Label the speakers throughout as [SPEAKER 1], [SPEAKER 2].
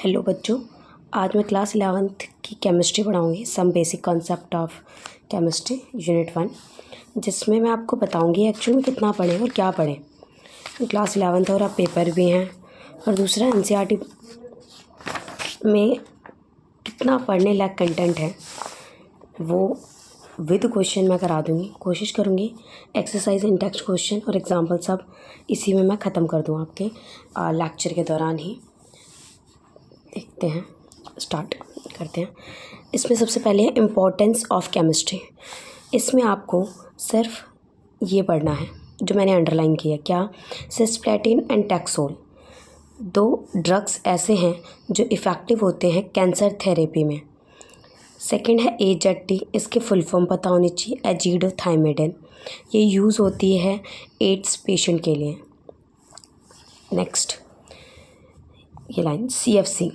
[SPEAKER 1] Hello बच्चों, आज मैं क्लास 11th की केमिस्ट्री पढ़ाऊँगी। Some basic concept of chemistry unit 1, जिसमें मैं आपको बताऊँगी एक्चुअली में कितना पढ़ें और क्या पढ़ें। क्लास 11th और अब पेपर भी हैं, और दूसरा एनसीईआरटी में कितना पढ़ने लायक कंटेंट है वो विद क्वेश्चन मैं करा दूँगी। कोशिश करूँगी एक्सरसाइज इन टेक्स्ट क्वेश्चन और एग्जाम्पल सब इसी में मैं ख़त्म कर दूँ आपके लेक्चर के दौरान ही। देखते हैं, स्टार्ट करते हैं। इसमें सबसे पहले है इम्पोर्टेंस ऑफ केमिस्ट्री। इसमें आपको सिर्फ ये पढ़ना है जो मैंने अंडरलाइन किया। क्या? सिस्प्लेटिन एंड टैक्सोल 2 ड्रग्स ऐसे हैं जो इफ़ेक्टिव होते हैं कैंसर थेरेपी में। सेकंड है एजेटी, इसके फुल फॉर्म पता होनी चाहिए, एजिडोथाइमिडिन। ये यूज़ होती है एड्स पेशेंट के लिए। नेक्स्ट ये लाइन CFC,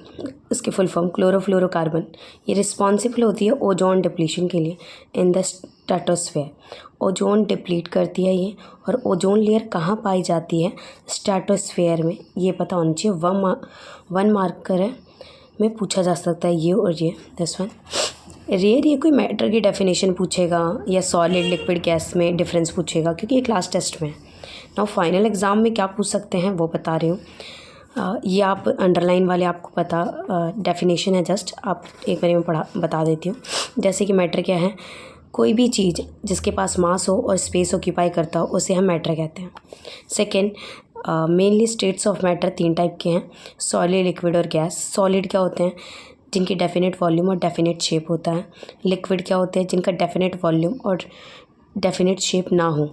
[SPEAKER 1] इसके फुल फॉर्म क्लोरोफ्लोरोकार्बन। ये रिस्पॉन्सिबल होती है ओजोन डिप्लीशन के लिए in the stratosphere. Ozone deplete करती है ये, और ओजोन लेयर कहाँ पाई जाती है? स्ट्रेटोस्फेयर में। ये पता होना चाहिए। 1 मार्कर है में पूछा जा सकता है ये और ये। दिस वन रेयर, ये कोई मैटर की डेफिनेशन पूछेगा या सॉलिड लिक्विड गैस में डिफरेंस पूछेगा, क्योंकि ये क्लास टेस्ट में है। नाउ फाइनल एग्ज़ाम में क्या पूछ सकते हैं वो बता रही हूँ। ये आप अंडरलाइन वाले आपको पता डेफिनेशन है, जस्ट आप एक बार में बता देती हूँ। जैसे कि मैटर क्या है? कोई भी चीज़ जिसके पास मास हो और स्पेस ऑक्यूपाई करता हो उसे हम मैटर कहते हैं। Second, mainly states of matter 3 type के हैं, सॉलिड, लिक्विड और गैस। सॉलिड क्या होते हैं? जिनकी डेफिनेट वॉल्यूम और डेफिनेट शेप होता है। लिक्विड क्या होते हैं? जिनका डेफिनेट वॉल्यूम और डेफिनेट शेप ना हो।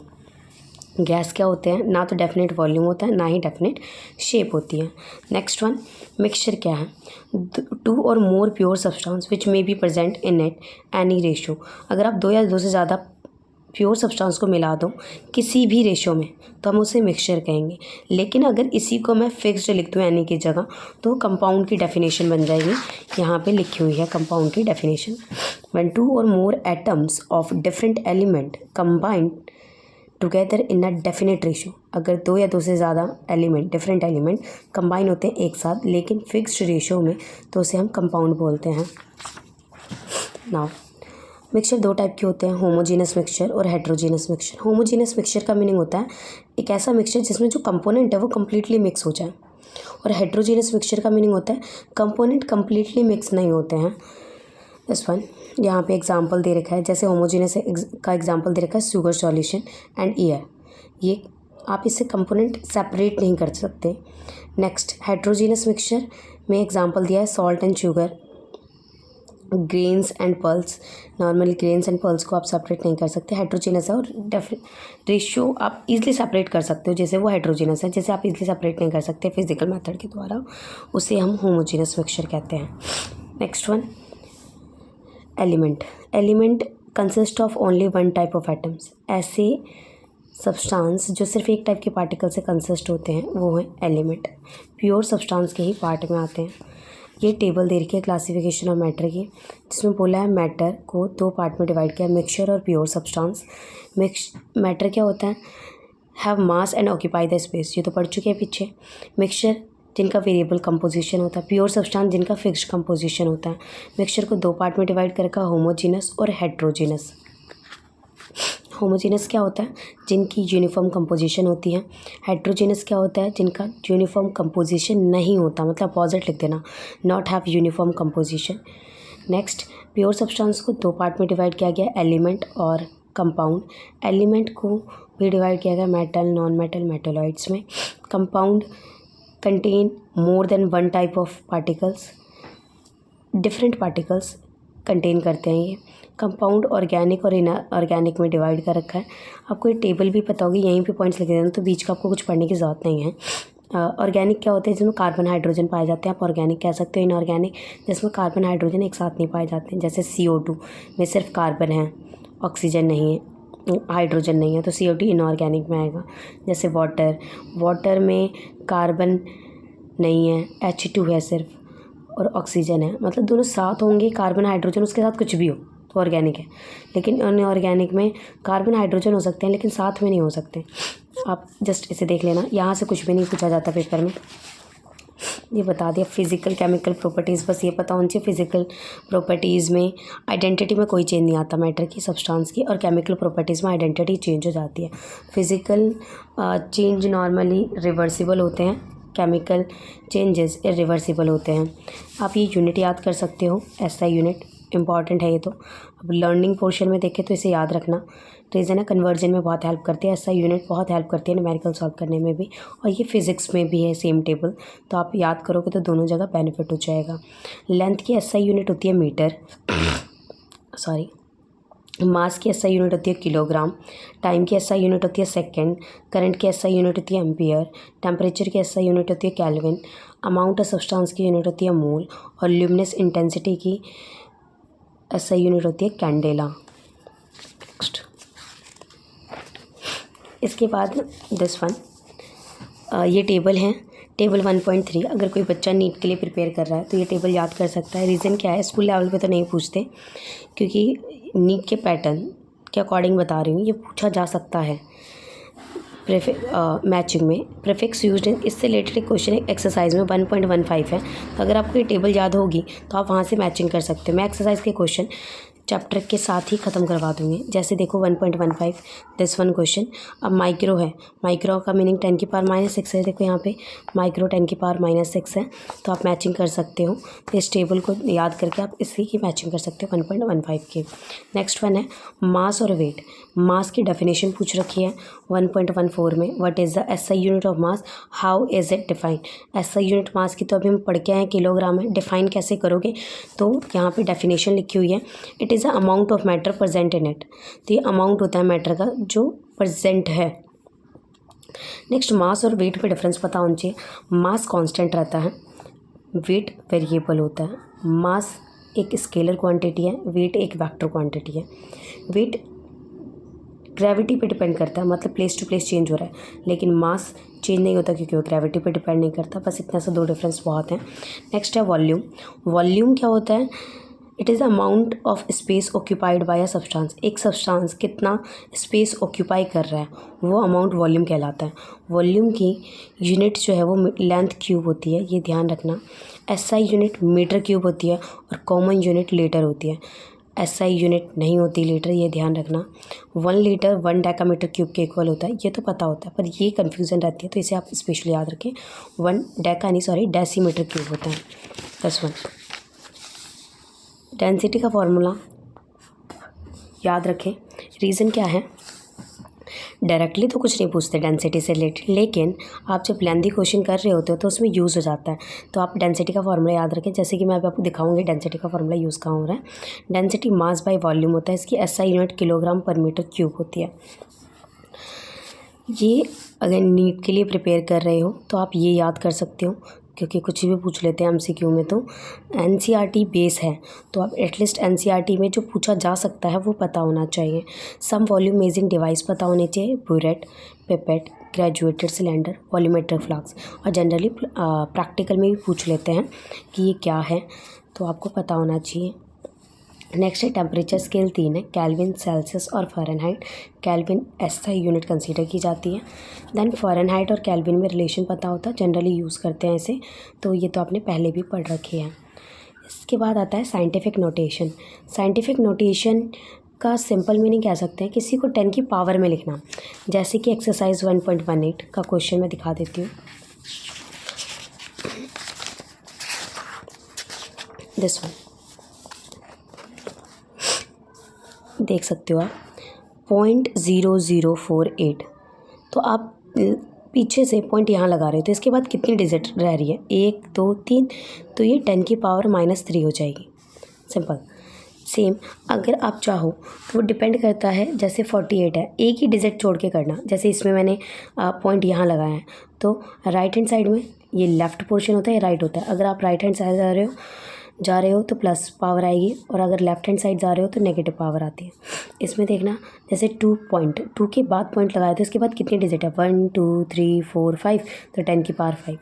[SPEAKER 1] गैस क्या होते हैं? ना तो डेफिनेट वॉल्यूम होता है, ना ही डेफिनेट शेप होती है। नेक्स्ट वन, मिक्सचर क्या है? 2 और मोर pure substance which may be present in it any ratio. अगर आप 2 या 2 से ज़्यादा प्योर सब्सटेंस को मिला दो किसी भी रेशो में तो हम उसे मिक्सचर कहेंगे। लेकिन अगर इसी को मैं फिक्स्ड लिख दूँ एनी की जगह तो कंपाउंड की डेफिनेशन बन जाएगी। यहाँ पे लिखी हुई है कंपाउंड की डेफिनेशन। व्हेन 2 और मोर atoms of different element combined together in a definite ratio. अगर 2 या 2 से ज़्यादा एलिमेंट, डिफरेंट एलिमेंट कंबाइन होते हैं एक साथ लेकिन फिक्स्ड रेशो में, तो उसे हम कंपाउंड बोलते हैं। नाउ मिक्सचर 2 टाइप के होते हैं, होमोजीनस मिक्सचर और हेट्रोजीनस मिक्सचर। होमोजीनस मिक्सचर का मीनिंग होता है एक ऐसा मिक्सचर जिसमें जो कंपोनेंट है वो कम्प्लीटली मिक्स हो जाए, और हेट्रोजीनस मिक्सचर का मीनिंग होता है कंपोनेंट कम्प्लीटली मिक्स नहीं होते हैं। दिस वन यहाँ पे एग्जांपल दे रखा है, जैसे होमोजीनस का एग्जांपल दे रखा है शुगर सॉल्यूशन एंड एयर। ये आप इससे कंपोनेंट सेपरेट नहीं कर सकते। नेक्स्ट, हेट्रोजीनस मिक्सचर में एग्जांपल दिया है salt and sugar, grains and pulse. Normally grains and pulse को आप सेपरेट नहीं कर सकते, हेट्रोजीनस है, और रेशियो आप इजीली सेपरेट कर सकते हो, जैसे वो हेट्रोजीनस है। जैसे आप इजीली सेपरेट नहीं कर सकते फिजिकल मेथड के द्वारा, उसे हम होमोजीनस मिक्सचर कहते हैं। Next one, element consist of only 1 type of atoms. ऐसे सब्सटेंस जो सिर्फ एक टाइप के पार्टिकल से कंसिस्ट होते हैं वो है एलिमेंट। प्योर सब्सटेंस के ही पार्ट में आते हैं। ये टेबल दे रखी है क्लासिफिकेशन ऑफ मैटर की, जिसमें बोला है मैटर को 2 पार्ट में डिवाइड किया, मिक्सचर और प्योर सब्सटेंस। मैटर क्या होता है? Have mass and occupy the space, ये तो पढ़ चुके हैं पीछे। मिक्सचर जिनका वेरिएबल कंपोजिशन होता है, प्योर सब्सटेंस जिनका फिक्स्ड कंपोजिशन होता है। मिक्सचर को 2 पार्ट में डिवाइड कर रखा, होमोजीनस और हेट्रोजीनस। होमोजीनस क्या होता है? जिनकी यूनिफॉर्म कंपोजिशन होती है। हेट्रोजीनस क्या होता है? जिनका यूनिफॉर्म कंपोजिशन नहीं होता, मतलब अपोजिट लिख देना, not have uniform composition. Next, pure substance को 2 पार्ट में डिवाइड किया गया, एलिमेंट और कंपाउंड। एलिमेंट को भी डिवाइड किया गया मेटल, नॉन मेटल, मेटलॉइड्स में। Compound contain more than 1 type of particles, different particles contain करते हैं ये। कंपाउंड ऑर्गेनिक और इनऑर्गेनिक में डिवाइड कर रखा है। आपको ये टेबल भी पता होगी, यहीं पे पॉइंट्स लिखे देना, तो बीच का आपको कुछ पढ़ने की ज़रूरत नहीं है। ऑर्गेनिक क्या होता है? जिसमें कार्बन हाइड्रोजन पाए जाते हैं, आप ऑर्गेनिक कह सकते हो। इनऑर्गेनिक जिसमें कार्बन हाइड्रोजन एक साथ नहीं पाए जाते हैं, जैसे CO2 में सिर्फ कार्बन है, ऑक्सीजन नहीं है, हाइड्रोजन नहीं है, तो CO2 इनऑर्गेनिक में आएगा। जैसे वाटर में कार्बन नहीं है, H2 है सिर्फ, और ऑक्सीजन है, मतलब दोनों साथ होंगे, कार्बन हाइड्रोजन उसके साथ कुछ भी हो तो ऑर्गेनिक है। लेकिन अनऑर्गेनिक में कार्बन हाइड्रोजन हो सकते हैं लेकिन साथ में नहीं हो सकते। आप जस्ट इसे देख लेना, यहाँ से कुछ भी नहीं पूछा जाता पेपर में। ये बता दिया। फिज़िकल केमिकल प्रॉपर्टीज़ बस ये पता होनी चाहिए। फिज़िकल प्रॉपर्टीज़ में आइडेंटिटी में कोई चेंज नहीं आता मैटर की, सब्सटेंस की, और केमिकल प्रॉपर्टीज़ में आइडेंटिटी चेंज हो जाती है। फिज़िकल चेंज नॉर्मली रिवर्सिबल होते हैं, केमिकल चेंजेस इरिवर्सिबल होते हैं। आप ये यूनिट याद कर सकते हो, एसआई यूनिट इंपॉर्टेंट है ये तो। अब लर्निंग पोर्शन में देखें तो इसे याद रखना। रीज़न है कन्वर्जन में बहुत हेल्प करती है, एसआई यूनिट बहुत हेल्प करती है न्यूमेरिकल सॉल्व करने में भी, और ये फिज़िक्स में भी है सेम टेबल, तो आप याद करोगे तो दोनों जगह बेनिफिट हो जाएगा। लेंथ की एसआई यूनिट होती है मीटर, सॉरी, मास की एसआई यूनिट होती है किलोग्राम, टाइम की एसआई यूनिट होती है सेकंड, करंट की एसआई यूनिट होती है एम्पियर, टेम्परेचर की एसआई यूनिट होती है केल्विन, अमाउंट ऑफ सब्सटेंस की यूनिट होती है मोल, और ल्यूमिनस इंटेंसिटी की एसआई यूनिट होती है कैंडेला। नेक्स्ट, इसके बाद दिस वन, ये टेबल है, टेबल 1.3। अगर कोई बच्चा नीट के लिए प्रिपेयर कर रहा है तो ये टेबल याद कर सकता है। रीज़न क्या है, स्कूल लेवल पे तो नहीं पूछते, क्योंकि नीट के पैटर्न के अकॉर्डिंग बता रही हूँ, ये पूछा जा सकता है। मैचिंग में प्रीफिक्स यूज्ड, इससे रिलेटेड एक क्वेश्चन एक्सरसाइज में 1.15 है, तो अगर आपको ये टेबल याद होगी तो आप वहाँ से मैचिंग कर सकते हो। मैं एक्सरसाइज के क्वेश्चन चैप्टर के साथ ही ख़त्म करवा दूँगी। जैसे देखो 1.15 दिस वन क्वेश्चन। अब माइक्रो है, माइक्रो का मीनिंग 10 की पावर -6 है। देखो यहाँ पे माइक्रो 10 की पावर -6 है, तो आप मैचिंग कर सकते हो। तो इस टेबल को याद करके आप इसी की मैचिंग कर सकते हो 1.15 की। नेक्स्ट वन है मास और वेट। मास की डेफिनेशन पूछ रखी है 1.14 में, what is the SI unit of mass, how is it defined. SI unit mass की तो अभी हम पढ़ के आए किलोग्राम है, डिफाइन कैसे करोगे, तो यहाँ पे डेफिनेशन लिखी हुई है, it is a amount of matter present in it. तो ये अमाउंट होता है मैटर का जो प्रेजेंट है। नेक्स्ट, मास और वेट में डिफरेंस पता होना चाहिए। मास कांस्टेंट रहता है, वेट वेरिएबल होता है। मास एक स्केलर क्वांटिटी है, वेट एक वेक्टर क्वांटिटी है। वेट ग्रेविटी पे डिपेंड करता है, मतलब प्लेस टू प्लेस चेंज हो रहा है, लेकिन मास चेंज नहीं होता क्योंकि वो ग्रेविटी पे डिपेंड नहीं करता। बस इतना सा दो डिफरेंस बहुत हैं। नेक्स्ट है वॉल्यूम। वॉल्यूम क्या होता है, it is the amount of space occupied by a substance. एक सब्सटेंस कितना स्पेस ऑक्यूपाई कर रहा है वो अमाउंट वॉल्यूम कहलाता है। वॉल्यूम की यूनिट जो है वो लेंथ क्यूब होती है, ये ध्यान रखना। एसआई यूनिट मीटर क्यूब होती है और कॉमन यूनिट लीटर होती है। एसआई यूनिट नहीं होती लीटर, ये ध्यान रखना। 1 लीटर 1 डेकामीटर क्यूब के इक्वल होता है, ये तो पता होता है, पर ये कन्फ्यूज़न रहती है, तो इसे आप स्पेशली याद रखें। 1 डेका नहीं, सॉरी, डेसीमीटर क्यूब होता है। प्लस 1 डेंसिटी का फॉर्मूला याद रखें। रीज़न क्या है, डायरेक्टली तो कुछ नहीं पूछते डेंसिटी से रिलेटेड, लेकिन आप जब लेंथी क्वेश्चन कर रहे होते हो तो उसमें यूज़ हो जाता है, तो आप डेंसिटी का फॉर्मूला याद रखें। जैसे कि मैं अभी आपको दिखाऊंगी डेंसिटी का फॉर्मूला यूज़ कहाँ हो रहा है। डेंसिटी मास बाय वॉल्यूम होता है, इसकी एसआई यूनिट किलोग्राम पर मीटर क्यूब होती है। ये अगर नीट के लिए प्रिपेयर कर रहे हो तो आप ये याद कर सकते हो, क्योंकि कुछ भी पूछ लेते हैं एमसीक्यू में। तो एनसीईआरटी बेस है, तो आप एटलीस्ट एनसीईआरटी में जो पूछा जा सकता है वो पता होना चाहिए। सम वॉल्यूम मेजरिंग डिवाइस पता होने चाहिए, burette, pipette, graduated cylinder, volumetric flask. और जनरली प्रैक्टिकल में भी पूछ लेते हैं कि ये क्या है, तो आपको पता होना चाहिए। नेक्स्ट है टेम्परेचर स्केल 3 है, केल्विन, सेल्सियस और Fahrenheit. Kelvin SI unit consider की जाती है। देन फ़ारेनहाइट और केल्विन में रिलेशन पता होता है, जनरली यूज़ करते हैं इसे, तो ये तो आपने पहले भी पढ़ रखी है। इसके बाद आता है साइंटिफिक नोटेशन। साइंटिफिक नोटेशन का सिंपल मीनिंग कह सकते हैं किसी को 10 की पावर में लिखना। जैसे कि एक्सरसाइज 1.18 का क्वेश्चन मैं दिखा देती हूँ। दिस वन देख सकते हो आप, 0.0048। तो आप पीछे से पॉइंट यहाँ लगा रहे हो, तो इसके बाद कितनी डिजिट रह रही है, 1 2 3, तो ये 10 की पावर -3 हो जाएगी। सिंपल। सेम अगर आप चाहो तो वो डिपेंड करता है, जैसे 48 है, एक ही डिजिट छोड़ के करना। जैसे इसमें मैंने पॉइंट यहाँ लगाया है, तो राइट हैंड साइड में ये लेफ़्ट पोर्शन होता है, ये राइट होता है। अगर आप राइट हैंड साइड जा रहे हो तो प्लस पावर आएगी, और अगर लेफ्ट हैंड साइड जा रहे हो तो नेगेटिव पावर आती है। इसमें देखना, जैसे 2 के बाद पॉइंट लगाया तो इसके बाद कितनी डिजिट है, 1 2 3 4 5, तो 10 की पावर 5।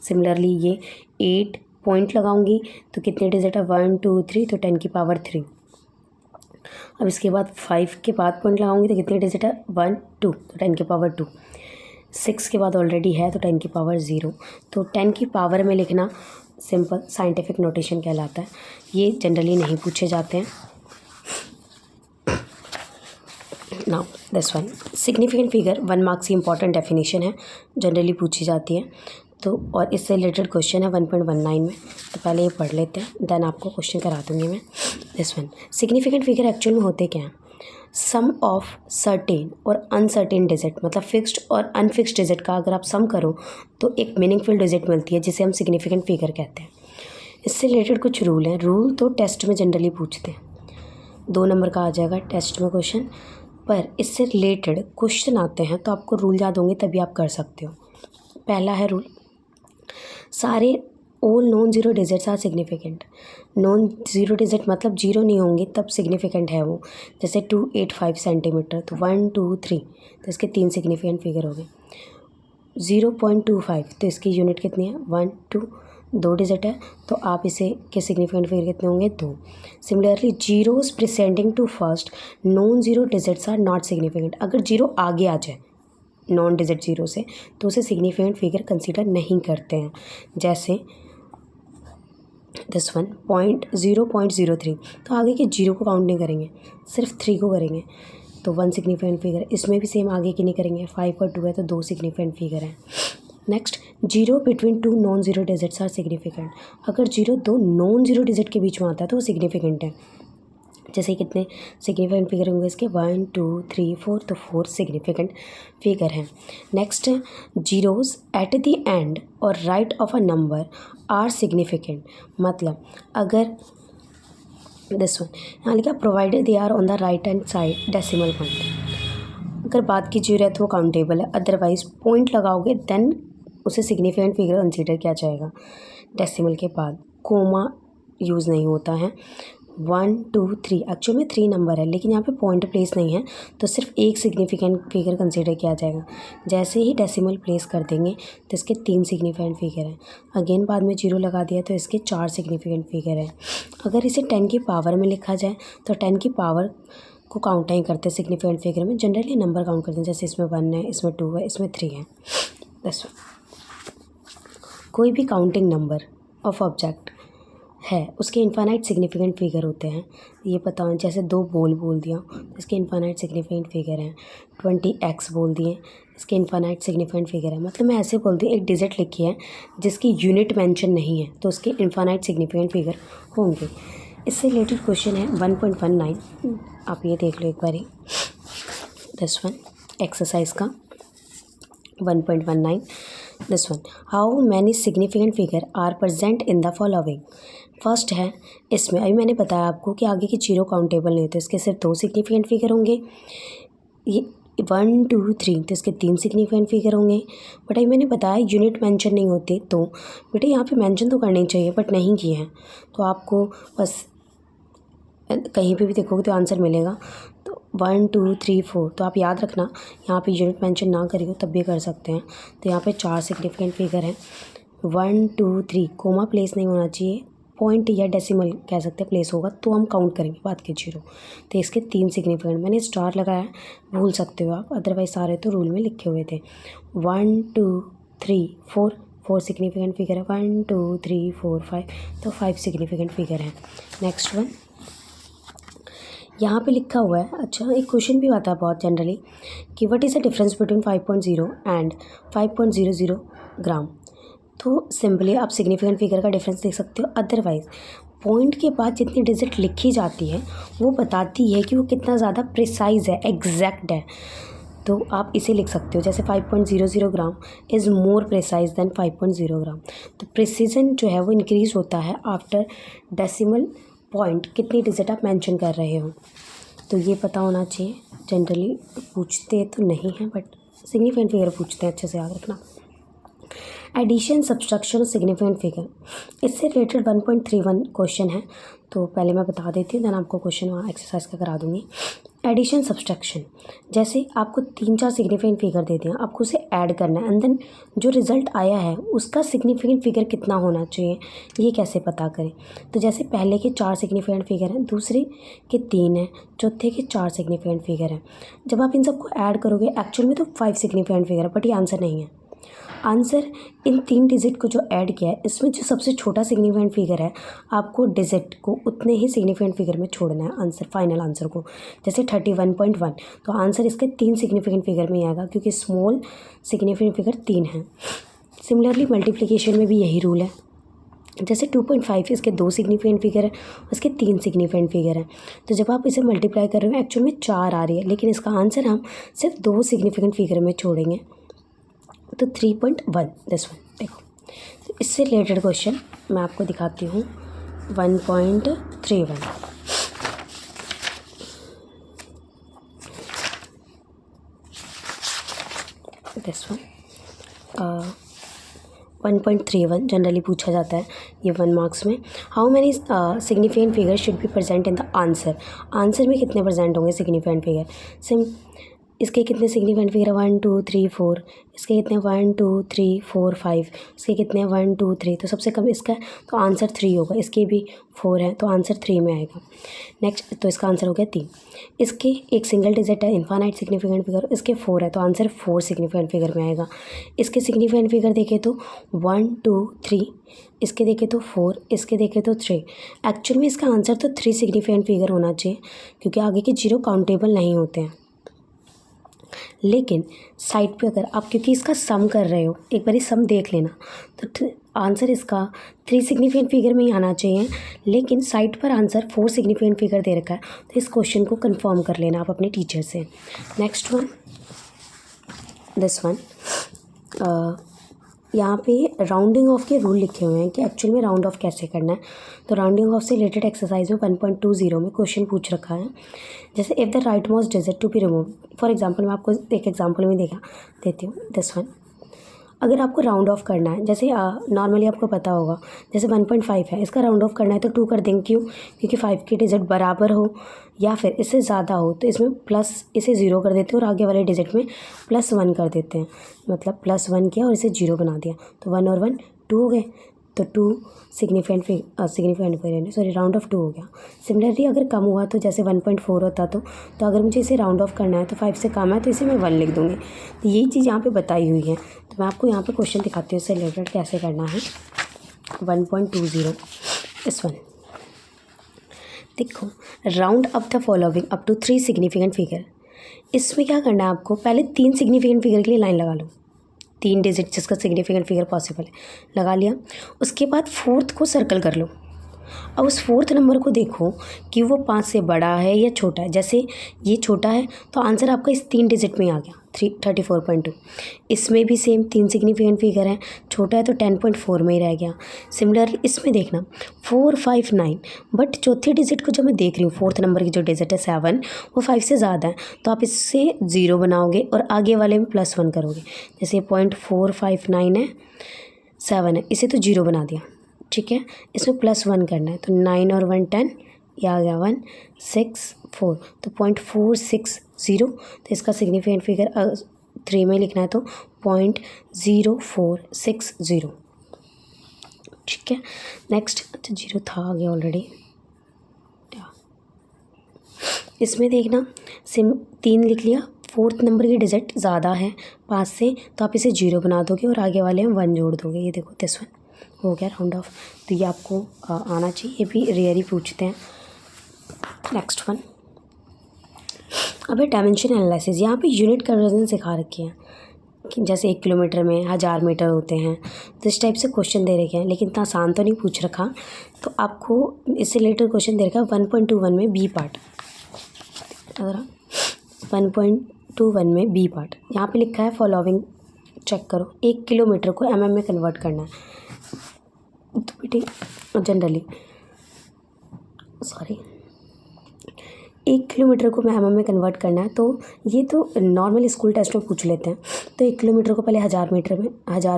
[SPEAKER 1] सिमिलरली ये 8 पॉइंट लगाऊंगी तो कितनी डिजिट है, 1 2 3, तो 10 की पावर 3। अब इसके बाद 5 के बाद पॉइंट लगाऊंगी तो कितनी डिजिट है, 1 2, तो 10 की पावर 2। 6 के बाद ऑलरेडी है तो 10 की पावर 0, तो 10 की पावर में लिखना सिंपल साइंटिफिक नोटेशन कहलाता है। ये जनरली नहीं पूछे जाते हैं। Now this one significant figure 1 marks की इंपॉर्टेंट डेफिनेशन है, जनरली पूछी जाती है। तो और इससे रिलेटेड क्वेश्चन है 1.19 में, तो पहले ये पढ़ लेते हैं, देन आपको क्वेश्चन करा दूँगी मैं। This one significant figure actual में होते क्या हैं? सम ऑफ सर्टेन और अनसर्टेन डिजिट, मतलब फिक्स्ड और अनफिक्स्ड डिजिट का अगर आप सम करो तो एक मीनिंगफुल डिजिट मिलती है जिसे हम सिग्निफिकेंट फिगर कहते हैं। इससे रिलेटेड कुछ रूल हैं। रूल तो टेस्ट में जनरली पूछते हैं, 2 नंबर का आ जाएगा टेस्ट में क्वेश्चन, पर इससे रिलेटेड क्वेश्चन आते हैं तो आपको रूल याद होंगे तभी आप कर सकते हो। पहला है रूल, सारे all non zero digits are significant. Non zero digit मतलब जीरो नहीं होंगे तब सिग्निफिकेंट है वो। जैसे 285 सेंटीमीटर, तो 1 2 3, तो इसके 3 सिग्निफिकेंट फिगर हो गए। 0.25, तो इसकी यूनिट कितनी है? 1 2, 2 डिजिट है, तो आप इसे के सिग्निफिकेंट फिगर कितने होंगे? 2। Similarly zeros preceding to first non zero digits are not significant. अगर जीरो आगे आ जाए नॉन डिजिट जीरो से तो उसे सिग्निफिकेंट फिगर कंसीडर नहीं करते हैं। जैसे दिस वन 0.03, तो आगे के जीरो को काउंट नहीं करेंगे, सिर्फ 3 को करेंगे, तो 1 सिग्निफिकेंट फिगर। इसमें भी सेम आगे की नहीं करेंगे, 5 और 2 है तो 2 सिग्निफिकेंट फिगर हैं। Next, zero between 2 non zero digits are significant. अगर जीरो 2 नॉन ज़ीरो डिजिट के बीच में आता है तो वो सिग्निफिकेंट है। जैसे कितने सिग्निफिकेंट फिगर होंगे इसके? 1 2 3 4, तो 4 सिग्निफिकेंट फिगर हैं। Next, zeros at the end और right of a number are significant, मतलब अगर दिस वन यहाँ लिखा provided they are on the right hand side decimal point. अगर बात की जीरो है तो वो काउंटेबल है, अदरवाइज पॉइंट लगाओगे देन उसे सिग्निफिकेंट फिगर कंसीडर किया जाएगा। डेसिमल के बाद कोमा यूज़ नहीं होता है। 1 2 3 एक्चुअल में 3 नंबर है लेकिन यहाँ पे पॉइंट प्लेस नहीं है तो सिर्फ एक सिग्निफिकेंट फिगर कंसीडर किया जाएगा। जैसे ही डेसिमल प्लेस कर देंगे तो इसके 3 सिग्निफिकेंट फिगर हैं। अगेन बाद में जीरो लगा दिया तो इसके 4 सिग्निफिकेंट फिगर हैं। अगर इसे 10 की पावर में लिखा जाए तो 10 की पावर को काउंट नहीं करते सिग्निफिकेंट फिगर में, जनरली नंबर काउंट करते हैं। जैसे इसमें 1 है, इसमें 2 है, इसमें 3 है। बस कोई भी काउंटिंग नंबर ऑफ ऑब्जेक्ट है उसके इनफाइनाइट सिग्निफिकेंट फिगर होते हैं, ये पता हो। जैसे 2 बॉल बोल दिया इसके इनफाइनाइट सिग्निफिकेंट फिगर हैं। 20x बोल दिए इसके इनफाइनाइट सिग्निफिकेंट फिगर है। मतलब मैं ऐसे बोल दी एक डिजिट लिखी है जिसकी यूनिट मेंशन नहीं है तो उसके इनफाइनाइट सिग्निफिकेंट फिगर होंगे। इससे रिलेटेड क्वेश्चन है 1.19, आप ये देख लो एक बारी। दिस वन एक्सरसाइज का 1.19, this one how many significant figure are present in the following. First है इसमें, अभी मैंने बताया आपको कि आगे की जीरो काउंटेबल नहीं होते, इसके सिर्फ 2 सिग्निफिकेंट फिगर होंगे। ये 1 2 3, तो इसके 3 सिग्निफिकेंट फिगर होंगे। बट अभी मैंने बताया यूनिट मेंशन नहीं होती, तो बेटे यहाँ पे मेंशन तो करनी चाहिए बट नहीं किए हैं, तो आपको बस कहीं पे भी देखोगे तो आंसर मिलेगा। तो 1 2 3 4, तो आप याद रखना यहाँ पे यूनिट मेंशन ना करिए तब भी कर सकते हैं। तो यहाँ पे 4 सिग्निफिकेंट फिगर हैं। 1 2 3 कोमा प्लेस नहीं होना चाहिए, पॉइंट या डेसिमल कह सकते हैं प्लेस होगा तो हम काउंट करेंगे बाद के जीरो। तो इसके 3 सिग्निफिकेंट, मैंने स्टार लगाया, भूल सकते हो आप, अदरवाइज सारे तो रूल में लिखे हुए थे। 1 2 3 4, 4 सिग्निफिकेंट फिगर है। 1 2 3 4 5, तो 5 सिग्निफिकेंट फिगर है। नेक्स्ट वन यहाँ पे लिखा हुआ है, अच्छा एक क्वेश्चन भी आता है बहुत जनरली कि what is the difference between 5.0 and 5.00 ग्राम। तो सिंपली आप सिग्निफिकेंट फिगर का डिफरेंस देख सकते हो, अदरवाइज पॉइंट के बाद जितनी डिजिट लिखी जाती है वो बताती है कि वो कितना ज़्यादा प्रिसाइज है, एग्जैक्ट है। तो आप इसे लिख सकते हो जैसे 5.00 gram is more precise than 5.0 gram. तो प्रिसीजन जो है वो इंक्रीज़ होता है आफ्टर डेसिमल पॉइंट, कितनी डिजिट आप मेंशन कर रहे हो, तो ये पता होना चाहिए। जनरली पूछते तो नहीं हैं बट सिग्निफिकेंट फिगर पूछते हैं, अच्छे से याद रखना। एडिशन, सब्सट्रैक्शन, सिग्निफिकेंट फिगर, इससे रिलेटेड 1.31 क्वेश्चन है, तो पहले मैं बता देती हूँ देन आपको क्वेश्चन वहाँ एक्सरसाइज का करा दूँगी। एडिशन सब्सट्रैक्शन, जैसे आपको 3-4 सिग्निफिकेंट फिगर दे दिया, आपको उसे ऐड करना है एंड देन जो रिज़ल्ट आया है उसका सिग्निफिकेंट फिगर कितना होना चाहिए, ये कैसे पता करें। तो जैसे पहले के 4 सिग्निफिकेंट फिगर हैं, दूसरे के 3 हैं, चौथे के 4 सिग्निफिकेंट फिगर हैं। जब आप इन सबको ऐड करोगे एक्चुअल में तो 5 सिग्निफिकेंट फिगर है, बट ये आंसर नहीं है। आंसर इन 3 डिजिट को जो ऐड किया है इसमें जो सबसे छोटा सिग्निफिकेंट फिगर है आपको डिजिट को उतने ही सिग्निफिकेंट फिगर में छोड़ना है आंसर, फाइनल आंसर को। जैसे 31.1 तो आंसर इसके 3 सिग्निफिकेंट फिगर में आएगा क्योंकि स्मॉल सिग्निफिकेंट फिगर 3 है। सिमिलरली मल्टीप्लिकेशन में भी यही रूल है। जैसे 2.5 इसके 2 सिग्निफिकेंट फिगर है, उसके 3 सिग्निफिकेंट फिगर है। तो जब आप इसे मल्टीप्लाई कर रहे हो एक्चुअल में 4 आ रही है, लेकिन इसका आंसर हम सिर्फ 2 सिग्निफिकेंट फिगर में छोड़ेंगे, तो 3.1 दिस वन। देखो तो इससे रिलेटेड क्वेश्चन मैं आपको दिखाती हूँ 1.31 दिस वन। 1.31 जनरली पूछा जाता है ये 1 मार्क्स में। How many significant figure should be present in the answer, answer में कितने प्रेजेंट होंगे सिग्निफिकेंट फिगर। सिम इसके कितने सिग्निफिकेंट फिगर है 1 2 3 4, इसके कितने 1 2 3 4 5, इसके कितने 1 2 3, तो सबसे कम इसका तो आंसर 3 होगा। इसके भी 4 है तो आंसर 3 में आएगा। नेक्स्ट तो इसका आंसर हो गया 3। इसके एक सिंगल डिजिट है इनफाइनाइट सिग्निफिकेंट फिगर, इसके 4 है तो आंसर 4 सिग्निफिकेंट फिगर में आएगा। इसके सिग्निफिकेंट फिगर देखें तो 1 2 3, इसके देखें तो 4, इसके देखें तो 3। एक्चुअल में इसका आंसर तो 3 सिग्निफिकेंट फिगर होना चाहिए क्योंकि आगे के 0 काउंटेबल नहीं होते हैं। लेकिन साइड पे अगर आप क्योंकि इसका सम कर रहे हो, एक बार सम देख लेना, तो आंसर इसका 3 सिग्निफिकेंट फिगर में ही आना चाहिए। लेकिन साइड पर आंसर 4 सिग्निफिकेंट फिगर दे रखा है, तो इस क्वेश्चन को कंफर्म कर लेना आप अपने टीचर से। नेक्स्ट वन दिस वन, यहाँ पे राउंडिंग ऑफ के रूल लिखे हुए हैं कि एक्चुअल में राउंड ऑफ कैसे करना है। तो राउंडिंग ऑफ से रिलेटेड एक्सरसाइज में 1.20 में क्वेश्चन पूछ रखा है। जैसे if the right most digit to be remove, for example मैं आपको एक एग्जांपल में देती हूँ दिस वन। अगर आपको राउंड ऑफ करना है, जैसे नॉर्मली आपको पता होगा जैसे 1.5 है, इसका राउंड ऑफ करना है तो 2 कर देंगे। क्यों? क्योंकि 5 के डिजिट बराबर हो या फिर इससे ज़्यादा हो तो इसमें प्लस इसे 0 कर देते हैं और आगे वाले डिजिट में +1 कर देते हैं। मतलब +1 किया और इसे 0 बना दिया तो 1 और 1 2 हो गए, तो 2 significant figure sorry round of 2 हो गया। सिमिलरली अगर कम हुआ तो जैसे 1.4 होता तो अगर मुझे इसे राउंड ऑफ करना है तो 5 से कम है तो इसे मैं 1 लिख दूँगी। तो यही चीज़ यहाँ पे बताई हुई है। तो मैं आपको यहाँ पे क्वेश्चन दिखाती हूँ इससे रिलेटेड कैसे करना है। 1.20 इस वन, देखो round up the following up to 3 significant figure. इसमें क्या करना है आपको, पहले 3 सिग्निफिकेंट फिगर के लिए लाइन लगा लो, 3 डिजिट जिसका सिग्निफिकेंट फिगर पॉसिबल है लगा लिया। उसके बाद 4th को सर्कल कर लो। अब उस 4th नंबर को देखो कि वो 5 से बड़ा है या छोटा है। जैसे ये छोटा है तो आंसर आपका इस 3 डिजिट में आ गया 34.2। इसमें भी सेम 3 सिग्निफिकेंट फिगर हैं, छोटा है तो 10.4 में ही रह गया। सिमिलरली इसमें देखना 4 5 9, बट चौथी डिजिट को जब मैं देख रही हूँ 4th नंबर की जो डिजिट है 7 वो 5 से ज़्यादा है तो आप इससे 0 बनाओगे और आगे वाले में +1 करोगे। जैसे 0.459 है, 7 है, इसे तो 0 बना दिया, ठीक है। इसमें +1 करना है तो 9 और 1 10, ये आ गया 1 6 4, तो 0.460। तो इसका सिग्निफिकेंट फिगर 3 में लिखना है तो 0.0460, ठीक है। नेक्स्ट अच्छा 0 था आगे ऑलरेडी। इसमें देखना 3 लिख लिया, 4th नंबर की डिजिट ज़्यादा है 5 से तो आप इसे 0 बना दोगे और आगे वाले में 1 जोड़ दोगे। ये देखो दिस वन हो गया राउंड ऑफ। तो ये आपको आना चाहिए, ये भी रेयर ही पूछते हैं। नेक्स्ट वन, अबे डायमेंशन एनालिसिस, यहाँ पे यूनिट कन्वर्जन सिखा रखे हैं कि जैसे 1 किलोमीटर में 1000 मीटर होते हैं, तो इस टाइप से क्वेश्चन दे रखे हैं, लेकिन इतना आसान तो नहीं पूछ रखा। तो आपको इससे रिलेटेड क्वेश्चन दे रखा है 1.21 में बी पार्ट। अगर 1.21 में बी पार्ट यहाँ पे लिखा है फॉलोइंग, चेक करो। 1 किलोमीटर को mm में कन्वर्ट करना है, तो बेटे जनरली 1 किलोमीटर को mm में कन्वर्ट करना है तो ये तो नॉर्मल स्कूल टेस्ट में पूछ लेते हैं। तो 1 किलोमीटर को पहले 1000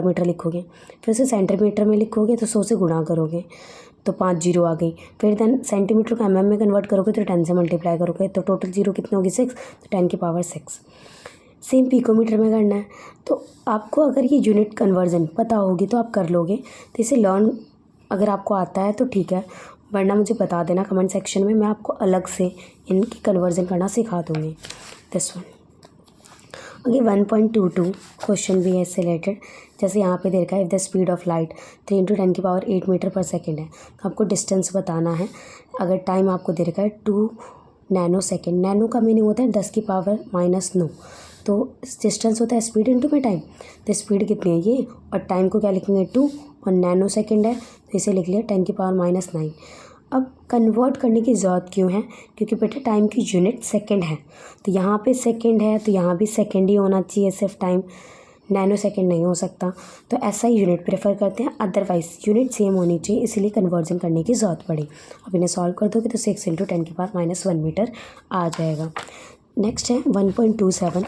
[SPEAKER 1] मीटर लिखोगे, फिर उसे सेंटीमीटर में लिखोगे तो 100 से गुणा करोगे, तो 5 जीरो आ गई। फिर देन सेंटीमीटर को mm में कन्वर्ट करोगे तो 10 से मल्टीप्लाई करोगे तो टोटल जीरो कितनी होगी 6, तो 10 की पावर 6। सेम पिकोमीटर में करना है। तो आपको अगर ये यूनिट कन्वर्जन पता होगी तो आप कर लोगे। तो इसे लर्न अगर आपको आता है तो ठीक है, वरना मुझे बता देना कमेंट सेक्शन में, मैं आपको अलग से इनकी कन्वर्जन करना सिखा दूँगी। दिस वन ओके 1.22 क्वेश्चन भी है इससे रिलेटेड। जैसे यहाँ पे दे रखा है if the speed of light 3 × 10 की पावर 8 मीटर पर सेकेंड है, तो आपको डिस्टेंस बताना है। अगर टाइम आपको दे रखा है 2 नैनो सेकेंड, नैनो का मीनिंग होता है 10 की पावर -9, तो डिस्टेंस होता है स्पीड इनटू में टाइम। तो स्पीड कितनी है ये, और टाइम को क्या लिखेंगे 2, और नैनो सेकेंड है तो इसे लिख लिया 10 की पावर -9। अब कन्वर्ट करने की ज़रूरत क्यों है, क्योंकि बेटा टाइम की यूनिट सेकंड है, तो यहाँ पे सेकंड है तो यहाँ भी सेकंड ही होना चाहिए, सिर्फ टाइम नैनो सेकंड नहीं हो सकता। तो ऐसा ही यूनिट प्रेफर करते हैं, अदरवाइज़ यूनिट सेम होनी चाहिए, इसीलिए कन्वर्जन करने की ज़रूरत पड़ी। अब इन्हें सॉल्व कर दोगे तो 6 × 10 की पावर -1 मीटर आ जाएगा। नेक्स्ट है 1.27,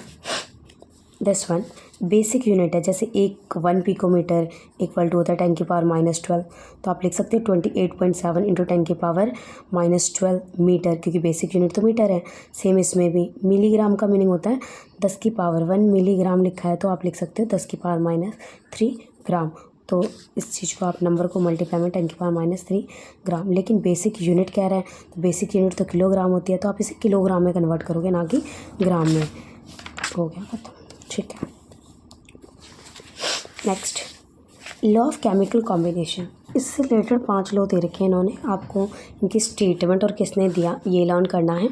[SPEAKER 1] दिस वन बेसिक यूनिट है। जैसे 1 पिकोमीटर इक्वल टू होता है 10 की पावर -12, तो आप लिख सकते हो 28.7 × 10 की पावर -12 मीटर, क्योंकि बेसिक यूनिट तो मीटर है। सेम इसमें भी मिलीग्राम का मीनिंग होता है 10 की पावर 1 मिलीग्राम लिखा है तो आप लिख सकते हो 10 की पावर -3 ग्राम। तो इस चीज़ को आप नंबर को मल्टीप्लाई में 10 की पावर -3 ग्राम, लेकिन बेसिक यूनिट कह रहा है तो बेसिक यूनिट तो किलोग्राम होती है, तो आप इसे किलोग्राम में कन्वर्ट करोगे ना कि ग्राम में। हो गया खत्म, ठीक है। Next law of chemical combination, इससे रिलेटेड 5 लॉ दे रखे हैं इन्होंने, आपको इनकी स्टेटमेंट और किसने दिया ये लर्न करना है।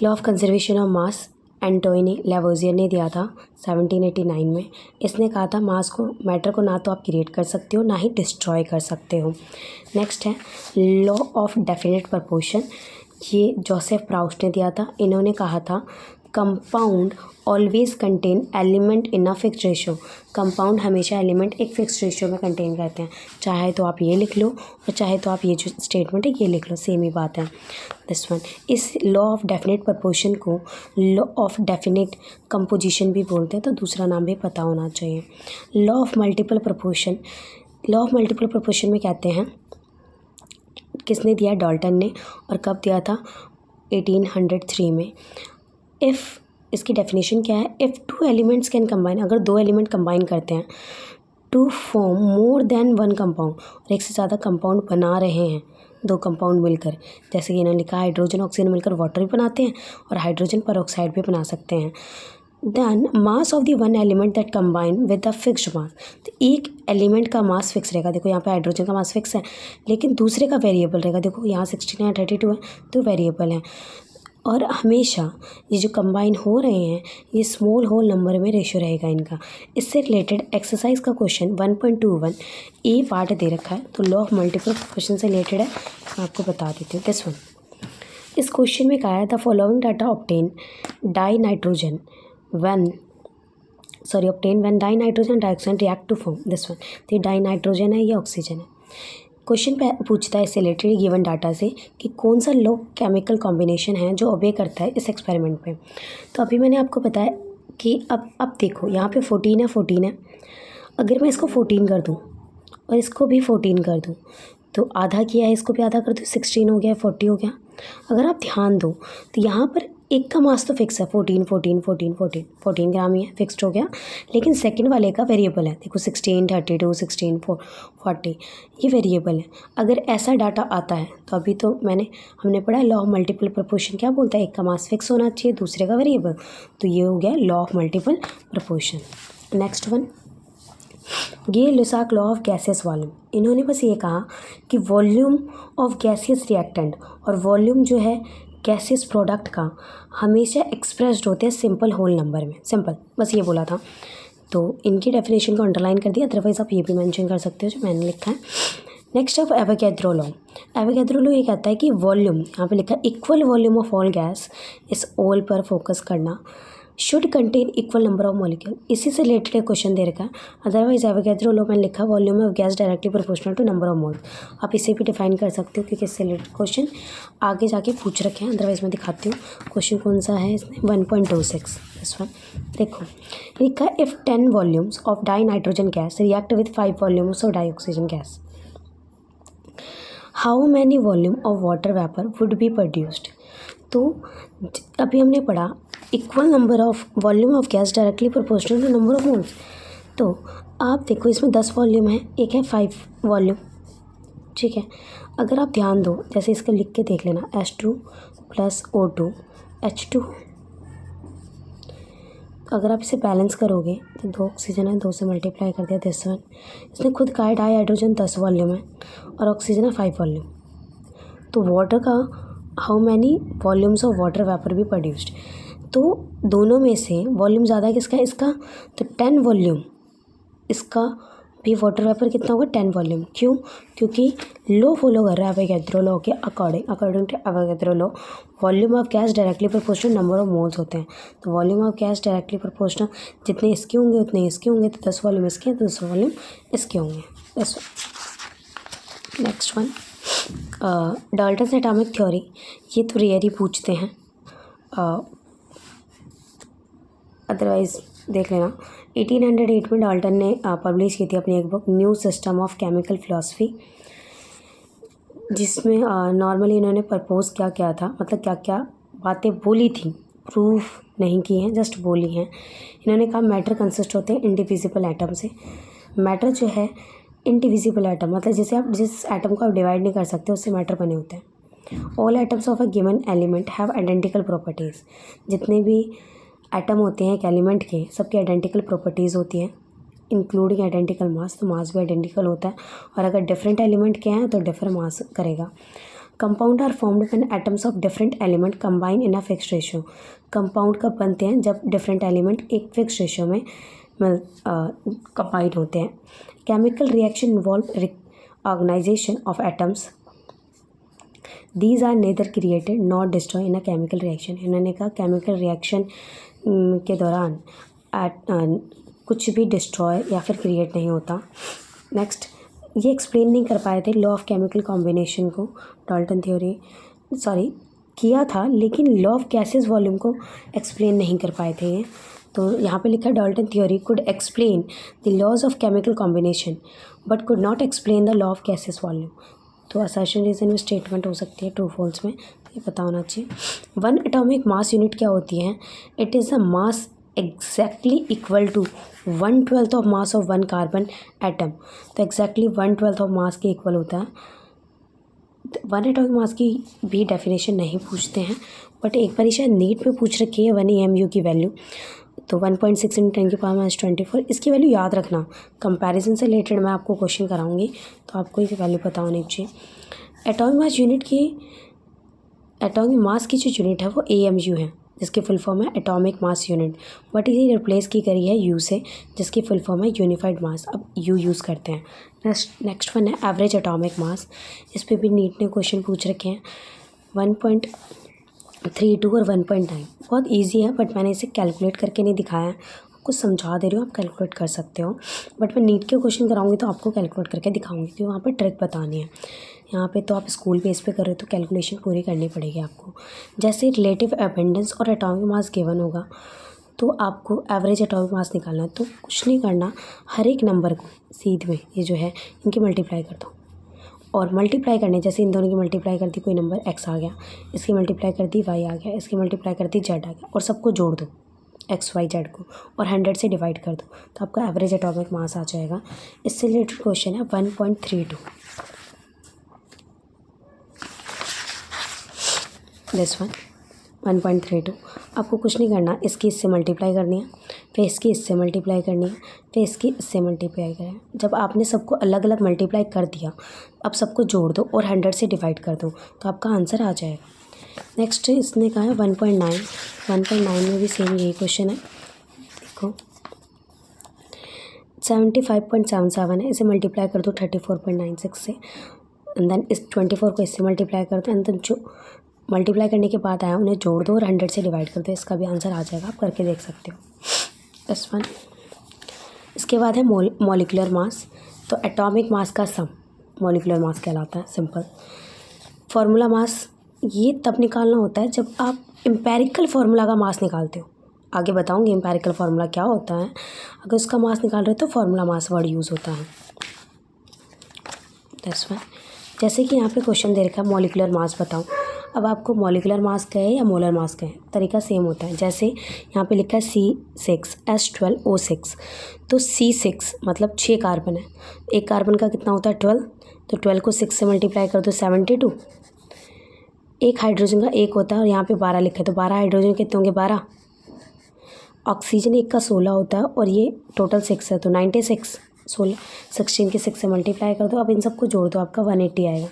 [SPEAKER 1] Law of conservation of mass Antoine Lavoisier ने दिया था 1789 में। इसने कहा था मास को, मैटर को ना तो आप क्रिएट कर सकते हो ना ही डिस्ट्रॉय कर सकते हो। नेक्स्ट है लॉ ऑफ डेफिनेट प्रपोर्शन, ये जोसेफ प्राउस्ट ने दिया था। इन्होंने कहा था compound always contain element in a fix ratio, compound हमेशा एलिमेंट एक फिक्स रेशो में कंटेन करते हैं। चाहे तो आप ये लिख लो और चाहे तो आप ये जो स्टेटमेंट है ये लिख लो, सेम ही बात है। दिस वन, इस लॉ ऑफ डेफिनेट प्रपोर्शन को लॉ ऑफ डेफिनेट कंपोजिशन भी बोलते हैं, तो दूसरा नाम भी पता होना चाहिए। Law of multiple proportion, law of multiple proportion में कहते हैं किसने दिया, डाल्टन ने, और कब दिया था 1803 में। इफ़, इसकी डेफिनेशन क्या है, इफ़ 2 एलिमेंट्स कैन कंबाइन, अगर 2 एलिमेंट कंबाइन करते हैं to form more than 1 compound, और एक से ज़्यादा कंपाउंड बना रहे हैं 2 कंपाउंड मिलकर, जैसे कि इन्होंने लिखा हाइड्रोजन ऑक्सीजन मिलकर वाटर भी बनाते हैं और हाइड्रोजन परऑक्साइड भी बना सकते हैं। Then mass of the 1 element that combine with the fixed mass, तो एक एलिमेंट का मास फिक्स रहेगा। देखो यहाँ पे हाइड्रोजन का मास फिक्स है, लेकिन दूसरे का वेरिएबल रहेगा। देखो यहाँ 16 है 32 है तो वेरिएबल है। और हमेशा ये जो कंबाइन हो रहे हैं ये स्मॉल होल नंबर में रेशो रहेगा इनका। इससे रिलेटेड एक्सरसाइज का क्वेश्चन 1.21 ए पार्ट दे रखा है, तो लॉ ऑफ मल्टीपल क्वेश्चन से रिलेटेड है, मैं आपको बता देती हूँ। दिस वन, इस क्वेश्चन में कहा है the following data obtain dinitrogen when dinitrogen dioxide react to form this one. तो ये डाइनाइट्रोजन है, ये ऑक्सीजन है। क्वेश्चन पूछता है इससे रिलेटेड गिवन डाटा से कि कौन सा लो केमिकल कॉम्बिनेशन है जो ओबे करता है इस एक्सपेरिमेंट पे। तो अभी मैंने आपको बताया कि अब देखो यहाँ पे 14 है, अगर मैं इसको 14 कर दूँ और इसको भी 14 कर दूँ तो आधा किया है, इसको भी आधा कर दूँ 16 हो गया, 40 हो गया। अगर आप ध्यान दो तो यहाँ पर एक का मास तो फिक्स है 14 ग्राम ही है, फिक्स्ड हो गया, लेकिन सेकंड वाले का वेरिएबल है। देखो 16, 32, 16, 40 ये वेरिएबल है। अगर ऐसा डाटा आता है तो अभी तो हमने पढ़ा है लॉ ऑफ मल्टीपल प्रपोर्शन क्या बोलता है, एक का मास फिक्स होना चाहिए दूसरे का वेरिएबल, तो ये हो गया law of multiple proportion. Next one, ये Lussac law of gaseous volume, इन्होंने बस ये कहा कि वॉल्यूम ऑफ गैसियस रिएक्टेंट और वॉल्यूम जो है गैसियस प्रोडक्ट का हमेशा एक्सप्रेस्ड होते हैं सिंपल होल नंबर में, सिंपल, बस ये बोला था। तो इनकी डेफिनेशन को अंडरलाइन कर दिया, अदरवाइज़ आप ये भी मेंशन कर सकते हो जो मैंने लिखा है। Next of Avogadro law, Avogadro law ये कहता है कि वॉल्यूम, यहाँ पे लिखा है equal volume of all gas, इस ऑल पर फोकस करना, should contain equal number of molecule, इसी से रिलेटेड क्वेश्चन दे रखा है। अदरवाइज एवोगैड्रो लॉ में लिखा volume of gas directly proportional to number of moles, आप इसे भी डिफाइन कर सकते हो क्योंकि इससे रिलेटेड क्वेश्चन आगे जाके पूछ रखे हैं। अदरवाइज मैं दिखाती हूँ क्वेश्चन कौन सा है इसमें, 1.26 दिस वन। देखो लिखा है if 10 volumes of dinitrogen gas react with 5 volumes of dioxygen gas, how many volume of water vapour would be produced. तो अभी हमने पढ़ा equal number of volume of gas directly proportional to number of moles. तो आप देखो इसमें 10 volume है, एक है 5 वॉल्यूम, ठीक है। अगर आप ध्यान दो, जैसे इसको लिख के देख लेना, H2 प्लस O2 H2। अगर आप इसे बैलेंस करोगे तो 2 ऑक्सीजन है, 2 से मल्टीप्लाई कर दिया दिस वन। इसने खुद कहा है डाई हाइड्रोजन 10 वॉल्यूम है और ऑक्सीजन है 5 वॉल्यूम। तो वाटर का how many volumes of water vapour भी प्रोड्यूस्ड। तो दोनों में से वॉल्यूम ज़्यादा है किसका, इसका, तो 10 वॉल्यूम। इसका भी वाटर वेपर कितना होगा, 10 वॉल्यूम। क्यों, क्योंकि लो फॉलो कर रहा है अवोगाद्रो लॉ के according to Avogadro law volume of gas directly proportional number of moles होते हैं। तो volume of gas directly proportional जितने इसके होंगे उतने इसके होंगे, तो 10 वॉल्यूम इसके हैं तो 10 वॉल्यूम इसके होंगे। Next one, Dalton's atomic theory. ये तो रेयर ही पूछते हैं, अदरवाइज देख लेना। 1808 में डाल्टन ने पब्लिश की थी अपनी एक book new system of chemical philosophy, जिसमें नॉर्मली इन्होंने प्रपोज क्या था, मतलब क्या क्या बातें बोली थी, प्रूफ नहीं की हैं, जस्ट बोली हैं। इन्होंने कहा मैटर कंसिस्ट होते हैं इंडिविजिबल एटम से। मैटर जो है इंडिविजिबल एटम, मतलब जैसे आप जिस एटम को आप डिवाइड नहीं कर सकते उससे मैटर बने होते हैं। All atoms of a given element have identical properties. जितने भी एटम होते हैं एक एलिमेंट के, सबके आइडेंटिकल प्रॉपर्टीज़ होती हैं, इंक्लूडिंग आइडेंटिकल मास। तो मास भी आइडेंटिकल होता है, और अगर डिफरेंट एलिमेंट के हैं तो डिफरेंट मास करेगा। Compound are formed when atoms of different element combine in a fixed ratio. Compound कब बनते हैं, जब डिफरेंट एलिमेंट एक फिक्स रेशियो में कंबाइन होते हैं। Chemical reaction involve organisation of atoms, these are neither created not destroy in a chemical reaction. इन्होंने कहा केमिकल रिएक्शन के दौरान कुछ भी डिस्ट्रॉय या फिर क्रिएट नहीं होता। नेक्स्ट, ये एक्सप्लेन नहीं कर पाए थे लॉ ऑफ केमिकल कॉम्बिनेशन को, डाल्टन थ्योरी किया था, लेकिन लॉ ऑफ गैसेस वॉल्यूम को एक्सप्लेन नहीं कर पाए थे ये। तो यहाँ पे लिखा Dalton theory could explain the laws of chemical combination but could not explain the law of gases volume. तो असर्शन रीजन में स्टेटमेंट हो सकती है ट्रू फॉल्स में, ये पता होना चाहिए। 1 एटॉमिक मास यूनिट क्या होती है, it is a mass exactly equal to 1/12 of mass of 1 carbon atom. तो एग्जैक्टली 1/12 ऑफ मास के इक्वल होता है। 1 एटॉमिक मास की भी डेफिनेशन नहीं पूछते हैं, बट एक बार शायद नीट में पूछ रखी है 1 EMU की वैल्यू। तो 1.6 × 10⁻24 इसकी वैल्यू याद रखना। कंपैरिजन से रिलेटेड मैं आपको क्वेश्चन कराऊंगी, तो आपको ये वैल्यू पता होनी चाहिए। एटॉमिक मास की जो यूनिट है वो AMU है, जिसकी फुल फॉर्म है एटॉमिक मास यूनिट, बट इसे रिप्लेस की करी है U से, जिसकी फुल फॉर्म है यूनिफाइड मास। अब U यूज़ करते हैं। नेक्स्ट वन है एवरेज एटॉमिक मास। इस पर भी नीट ने क्वेश्चन पूछ रखे हैं। 1.32 और 1.9 बहुत इजी है, बट मैंने इसे कैलकुलेट करके नहीं दिखाया है, आपको समझा दे रही हूँ, आप कैलकुलेट कर सकते हो। बट मैं नीट के क्वेश्चन कराऊंगी तो आपको कैलकुलेट करके दिखाऊंगी, क्योंकि वहाँ पर ट्रिक बतानी है। यहाँ पे तो आप स्कूल बेस पे कर रहे हो तो कैलकुलेशन पूरी करनी पड़ेगी आपको। जैसे रिलेटिव अबेंडेंस और एटॉमिक मास गिवन होगा तो आपको एवरेज एटॉमिक मास निकालना है। तो कुछ नहीं करना, हर एक नंबर को सीध में ये जो है इनकी मल्टीप्लाई कर दो, और मल्टीप्लाई करने जैसे इन दोनों की मल्टीप्लाई कर दी, कोई नंबर x आ गया, इसकी मल्टीप्लाई कर दी y आ गया, इसकी मल्टीप्लाई कर दी z आ गया, और सबको जोड़ दो x y z को और 100 से डिवाइड कर दो, तो आपका एवरेज एटॉमिक मास आ जाएगा। इससे रिलेटेड क्वेश्चन है 1.32। This one 1.32। आपको कुछ नहीं करना, इसकी इससे मल्टीप्लाई करनी है, फिर इसकी इससे मल्टीप्लाई करनी है, फिर इसकी इससे मल्टीप्लाई करें। जब आपने सबको अलग अलग मल्टीप्लाई कर दिया, अब सबको जोड़ दो और 100 से डिवाइड कर दो, तो आपका आंसर आ जाएगा। नेक्स्ट इसने कहा है 1.9। 1.9 में भी सेम यही क्वेश्चन है। देखो 75.77 है, इसे मल्टीप्लाई कर दो 34.96 से, एंड देन इस 24 को इससे मल्टीप्लाई कर दो, एंड देन जो मल्टीप्लाई करने के बाद आया उन्हें जोड़ दो और 100 से डिवाइड कर दो, इसका भी आंसर आ जाएगा, आप करके देख सकते हो। This one. इसके बाद है मॉलिक्यूलर मास। तो एटॉमिक मास का सम मॉलिक्यूलर मास कहलाता है। सिंपल फार्मूला मास ये तब निकालना होता है जब आप एम्पेरिकल फार्मूला का मास निकालते हो। आगे बताऊंगी एम्पेरिकल फार्मूला क्या होता है। अगर उसका मास निकाल रहे हो तो फार्मूला मास वर्ड यूज़ होता है। This one. जैसे कि यहाँ पे क्वेश्चन दे रखा है मॉलिक्यूलर मास बताओ। अब आपको मॉलिक्यूलर मास कहे या मोलर मास कहे, तरीका सेम होता है। जैसे यहाँ पे लिखा है C6H12O6, तो C6 मतलब 6 कार्बन है, एक कार्बन का कितना होता है 12, तो 12 को 6 से मल्टीप्लाई कर दो 72। एक हाइड्रोजन का एक होता है और यहाँ पे 12 लिखा है, तो 12 हाइड्रोजन कितने होंगे 12। ऑक्सीजन एक का 16 होता है और ये टोटल 6 है, तो 96। 16 के 6 से मल्टीप्लाई कर दो, अब इन सबको जोड़ दो, आपका 180 आएगा।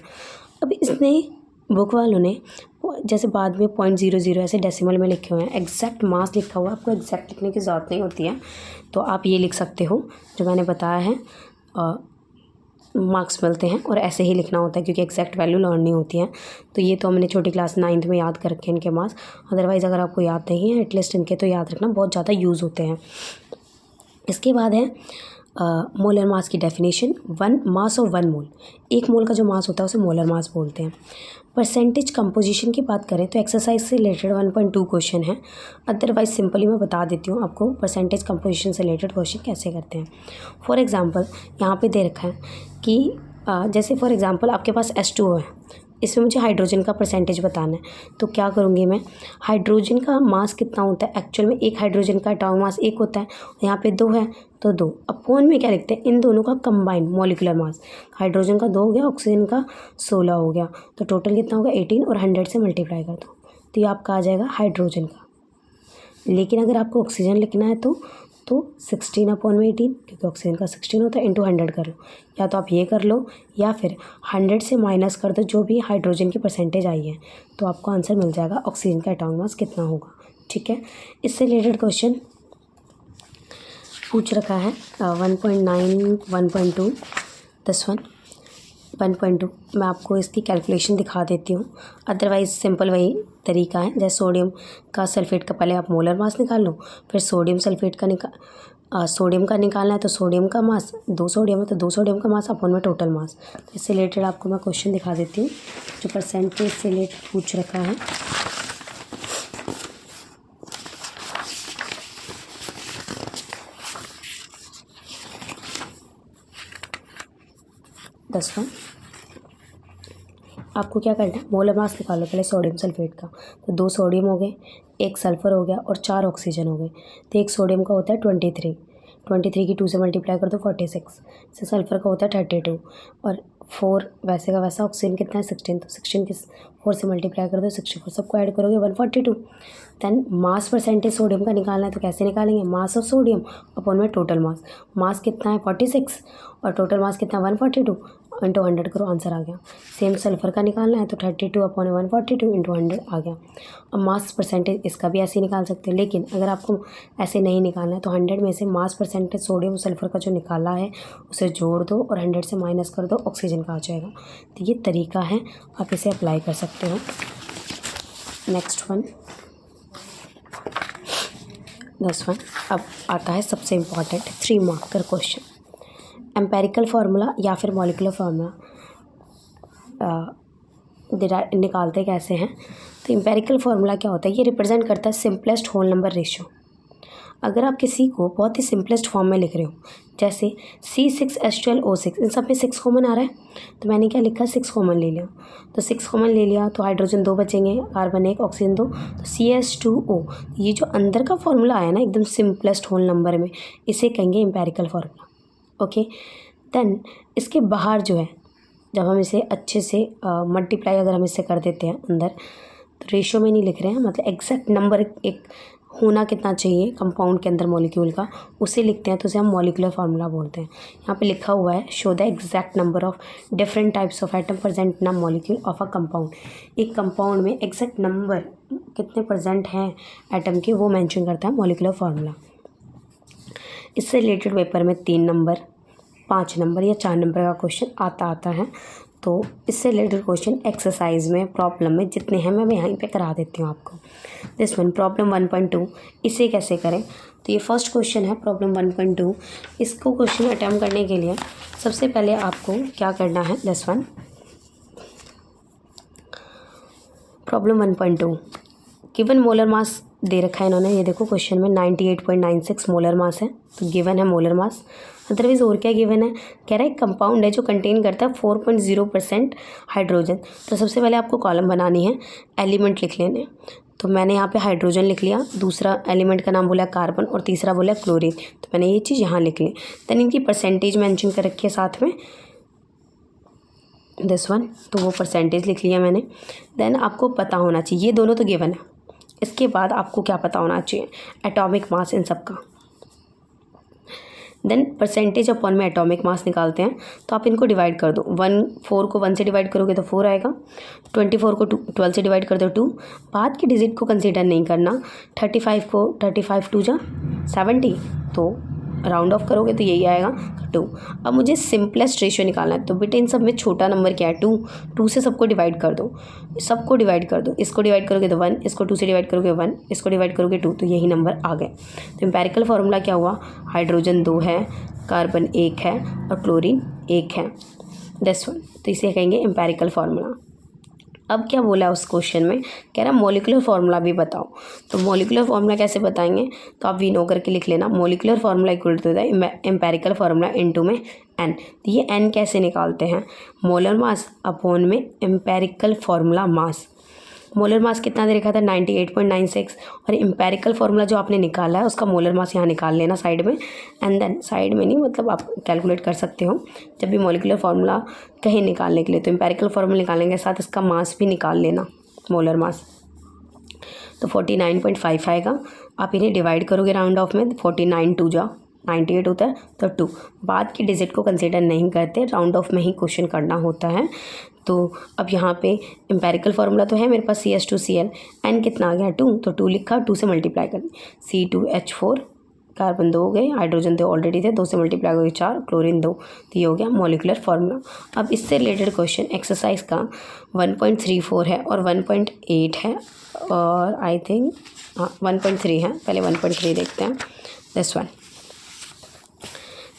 [SPEAKER 1] अब इसने बुक वालों ने जैसे बाद में 0.00 ऐसे डेसिमल में लिखे हुए हैं, एग्जैक्ट मास लिखा हुआ है, आपको एग्जैक्ट लिखने की ज़रूरत नहीं होती है, तो आप ये लिख सकते हो जो मैंने बताया है। मार्क्स मिलते हैं और ऐसे ही लिखना होता है क्योंकि एग्जैक्ट वैल्यू लर्न नहीं होती है। तो ये तो हमने छोटी क्लास 9th में याद कर रखे हैं इनके मार्क्स, अदरवाइज़ अगर आपको याद नहीं है एटलीस्ट इनके तो याद रखना, बहुत ज़्यादा यूज़ होते हैं। इसके बाद है मोलर मास की डेफिनेशन, मास ऑफ 1 मोल, एक मोल का जो मास होता है उसे मोलर मास बोलते हैं। परसेंटेज कंपोजिशन की बात करें तो एक्सरसाइज से रिलेटेड 1.2 क्वेश्चन है, अदरवाइज सिंपली मैं बता देती हूँ आपको परसेंटेज कंपोजिशन से रिलेटेड क्वेश्चन कैसे करते हैं। फॉर एग्जांपल यहाँ पे दे रखा है कि जैसे फॉर एग्जांपल आपके पास H2O है, इसमें मुझे हाइड्रोजन का परसेंटेज बताना है, तो क्या करूँगी मैं, हाइड्रोजन का मास कितना होता है, एक्चुअल में एक हाइड्रोजन का एटॉमिक मास 1 होता है, यहाँ पे 2 है तो 2 अपॉन में क्या लिखते हैं, इन दोनों का कंबाइंड मॉलिक्यूलर मास, हाइड्रोजन का 2 हो गया, ऑक्सीजन का 16 हो गया, तो टोटल कितना होगा 18 और 100 से मल्टीप्लाई कर दो, तो ये आपका आ जाएगा हाइड्रोजन का। लेकिन अगर आपको ऑक्सीजन लिखना है तो 16 अपॉन में 18, क्योंकि ऑक्सीजन का 16 होता है, इंटू 100 कर लो, या तो आप ये कर लो या फिर 100 से माइनस कर दो जो भी हाइड्रोजन की परसेंटेज आई है, तो आपको आंसर मिल जाएगा ऑक्सीजन का एटॉमिक मास कितना होगा। ठीक है, इससे रिलेटेड क्वेश्चन पूछ रखा है 1.9 1.2 दिस 1.2 मैं आपको इसकी कैलकुलेशन दिखा देती हूँ, अदरवाइज़ सिंपल वही तरीका है। जैसे सोडियम का सल्फेट का पहले आप मोलर मास निकाल लो, फिर सोडियम सल्फेट का सोडियम का निकालना है तो सोडियम का मास, 2 सोडियम है तो 2 सोडियम का मास अपॉन में टोटल मास। तो इससे रिलेटेड आपको मैं क्वेश्चन दिखा देती हूँ जो परसेंटेज से रिलेटेड पूछ रखा है। आपको क्या करना है, मोलर मास निकालो पहले सोडियम सल्फेट का, तो 2 सोडियम हो गए, 1 सल्फ़र हो गया और 4 ऑक्सीजन हो गए, तो 1 सोडियम का होता है 23 की 2 से मल्टीप्लाई कर दो 46, से सल्फ़र का होता है 32 और 4 वैसे का वैसा, ऑक्सीजन कितना है 16, तो 16 के 4 से मल्टीप्लाई कर दो 64, सबको ऐड करोगे 142। दैन मास परसेंटेज सोडियम का निकालना है, तो कैसे निकालेंगे, मास ऑफ सोडियम अपॉन में टोटल मास, मास कितना है 46 और टोटल मास कितना 142, इंटू 100 करो, आंसर आ गया। सेम सल्फ़र का निकालना है तो 32 अपॉन 142 इंटू 100 आ गया। अब मास परसेंटेज इसका भी ऐसे ही निकाल सकते हो, लेकिन अगर आपको ऐसे नहीं निकालना है तो 100 में से मास परसेंटेज सोडियम सल्फ़र का जो निकाला है उसे जोड़ दो और 100 से माइनस कर दो, ऑक्सीजन का आ जाएगा। तो ये तरीका है, आप इसे अप्लाई कर सकते हो। नेक्स्ट वन दिस वन, अब आता है सबसे important 3 marker question, empirical formula या फिर मॉलिक्यूलर फार्मूला निकालते कैसे हैं। तो एम्पेरिकल फार्मूला क्या होता है, ये रिप्रेजेंट करता है सिंपलेस्ट होल नंबर रेशियो। अगर आप किसी को बहुत ही सिंपलेस्ट फॉर्म में लिख रहे हो, जैसे C6H12O6, इन सब में 6 कॉमन आ रहा है, तो मैंने क्या लिखा 6 कॉमन ले लिया, तो 6 कॉमन ले लिया तो हाइड्रोजन 2 बचेंगे, कार्बन 1, ऑक्सीजन 2, तो CH2O। ये जो अंदर का फॉर्मूला आया ना एकदम सिंपलेस्ट होल नंबर में, इसे कहेंगे एम्पेरिकल फार्मूला। ओके, देन इसके बाहर जो है, जब हम इसे अच्छे से मल्टीप्लाई अगर हम इससे कर देते हैं अंदर, तो रेशियो में नहीं लिख रहे हैं, मतलब एग्जैक्ट नंबर एक होना कितना चाहिए कंपाउंड के अंदर मॉलिक्यूल का, उसे लिखते हैं, तो उसे हम मॉलिक्यूलर फार्मूला बोलते हैं। यहाँ पे लिखा हुआ है show the exact number of different types of atom present in a molecule of a compound. एक कंपाउंड में एग्जैक्ट नंबर कितने प्रेजेंट हैं एटम के, वो मेंशन करता है मॉलिक्यूलर फार्मूला। इससे रिलेटेड पेपर में 3 नंबर, 5 नंबर या 4 नंबर का क्वेश्चन आता है। तो इससे रिलेटेड क्वेश्चन एक्सरसाइज में, प्रॉब्लम में जितने हैं मैं यहीं पे करा देती हूँ आपको। दिस वन प्रॉब्लम 1.2, इसे कैसे करें, तो ये फर्स्ट क्वेश्चन है प्रॉब्लम 1.2। इसको क्वेश्चन अटैम्प्ट करने के लिए सबसे पहले आपको क्या करना है, this one problem 1.2, given molar mass दे रखा है इन्होंने, ये देखो क्वेश्चन में 98.96 मोलर मास है, तो गिवन है मोलर मास। अदरवाइज़ और क्या गिवन है, कह रहा है कंपाउंड है जो कंटेन करता है 4.0% हाइड्रोजन। तो सबसे पहले आपको कॉलम बनानी है, एलिमेंट लिख लेने। तो मैंने यहाँ पे हाइड्रोजन लिख लिया, दूसरा एलिमेंट का नाम बोला कार्बन और तीसरा बोला क्लोरीन। तो मैंने ये चीज़ यहाँ लिख ली। देन इनकी परसेंटेज मेंशन कर रखी है साथ में, दिस वन, तो वो परसेंटेज लिख लिया मैंने। देन आपको पता होना चाहिए, ये दोनों तो गिवन है, इसके बाद आपको क्या पता होना चाहिए, एटॉमिक मास इन सब का। देन परसेंटेज अपॉन में एटॉमिक मास निकालते हैं, तो आप इनको डिवाइड कर दो। 4 को 1 से डिवाइड करोगे तो 4 आएगा, 24 को 12 से डिवाइड कर दो 2, बाद के डिजिट को कंसीडर नहीं करना। 35 को 35 2 जा 70, तो राउंड ऑफ करोगे तो यही आएगा 2। अब मुझे सिंपलेस्ट रेशियो निकालना है, तो बेटे इन सब में छोटा नंबर क्या है 2, 2 से सबको डिवाइड कर दो, सबको डिवाइड कर दो। इसको डिवाइड करोगे तो 1, इसको 2 से डिवाइड करोगे 1, इसको डिवाइड करोगे 2, तो यही नंबर आ गए। तो एम्पेरिकल फार्मूला क्या हुआ, हाइड्रोजन 2 है, कार्बन 1 है और क्लोरीन 1 है, दिस वन। तो इसे कहेंगे एम्पेरिकल फार्मूला। अब क्या बोला उस क्वेश्चन में, कह रहा मॉलिक्यूलर फार्मूला भी बताओ। तो मॉलिक्यूलर फार्मूला कैसे बताएंगे, तो आप वी नो करके लिख लेना, molecular formula equal to the empirical formula into में एन। तो ये एन कैसे निकालते हैं, मोलर मास अपॉन में empirical formula mass. Molar mass कितना दे रखा था 98.96, और एम्पेरिकल फार्मूला जो आपने निकाला है उसका मोलर मास यहाँ निकाल लेना साइड में। एंड देन साइड में नहीं, मतलब आप कैलकुलेट कर सकते हो जब भी मॉलिक्यूलर फार्मूला कहीं निकालने के लिए, तो एम्पेरिकल फार्मूला निकालने के साथ इसका मास भी निकाल लेना, मोलर मास। तो 49.5 आएगा। आप इन्हें डिवाइड करोगे राउंड ऑफ में, 49 2 जा 98 होता है, तो 2, बाद की डिजिट को कंसीडर नहीं करते, राउंड ऑफ में ही क्वेश्चन करना होता है। तो अब यहाँ पे एम्पेरिकल फार्मूला तो है मेरे पास CH2Cl, एन कितना आ गया 2, तो 2 लिखा, 2 से मल्टीप्लाई कर C2H4, कार्बन 2 हो गए, हाइड्रोजन 2 ऑलरेडी थे, 2 से मल्टीप्लाई हो गए 4, क्लोरीन 2, तो ये हो गया मॉलिक्यूलर फार्मूला। अब इससे रिलेटेड क्वेश्चन एक्सरसाइज का 1.34 है और 1.8 है, और आई थिंक 1.3 है, पहले 1.3 देखते हैं, दिस वन।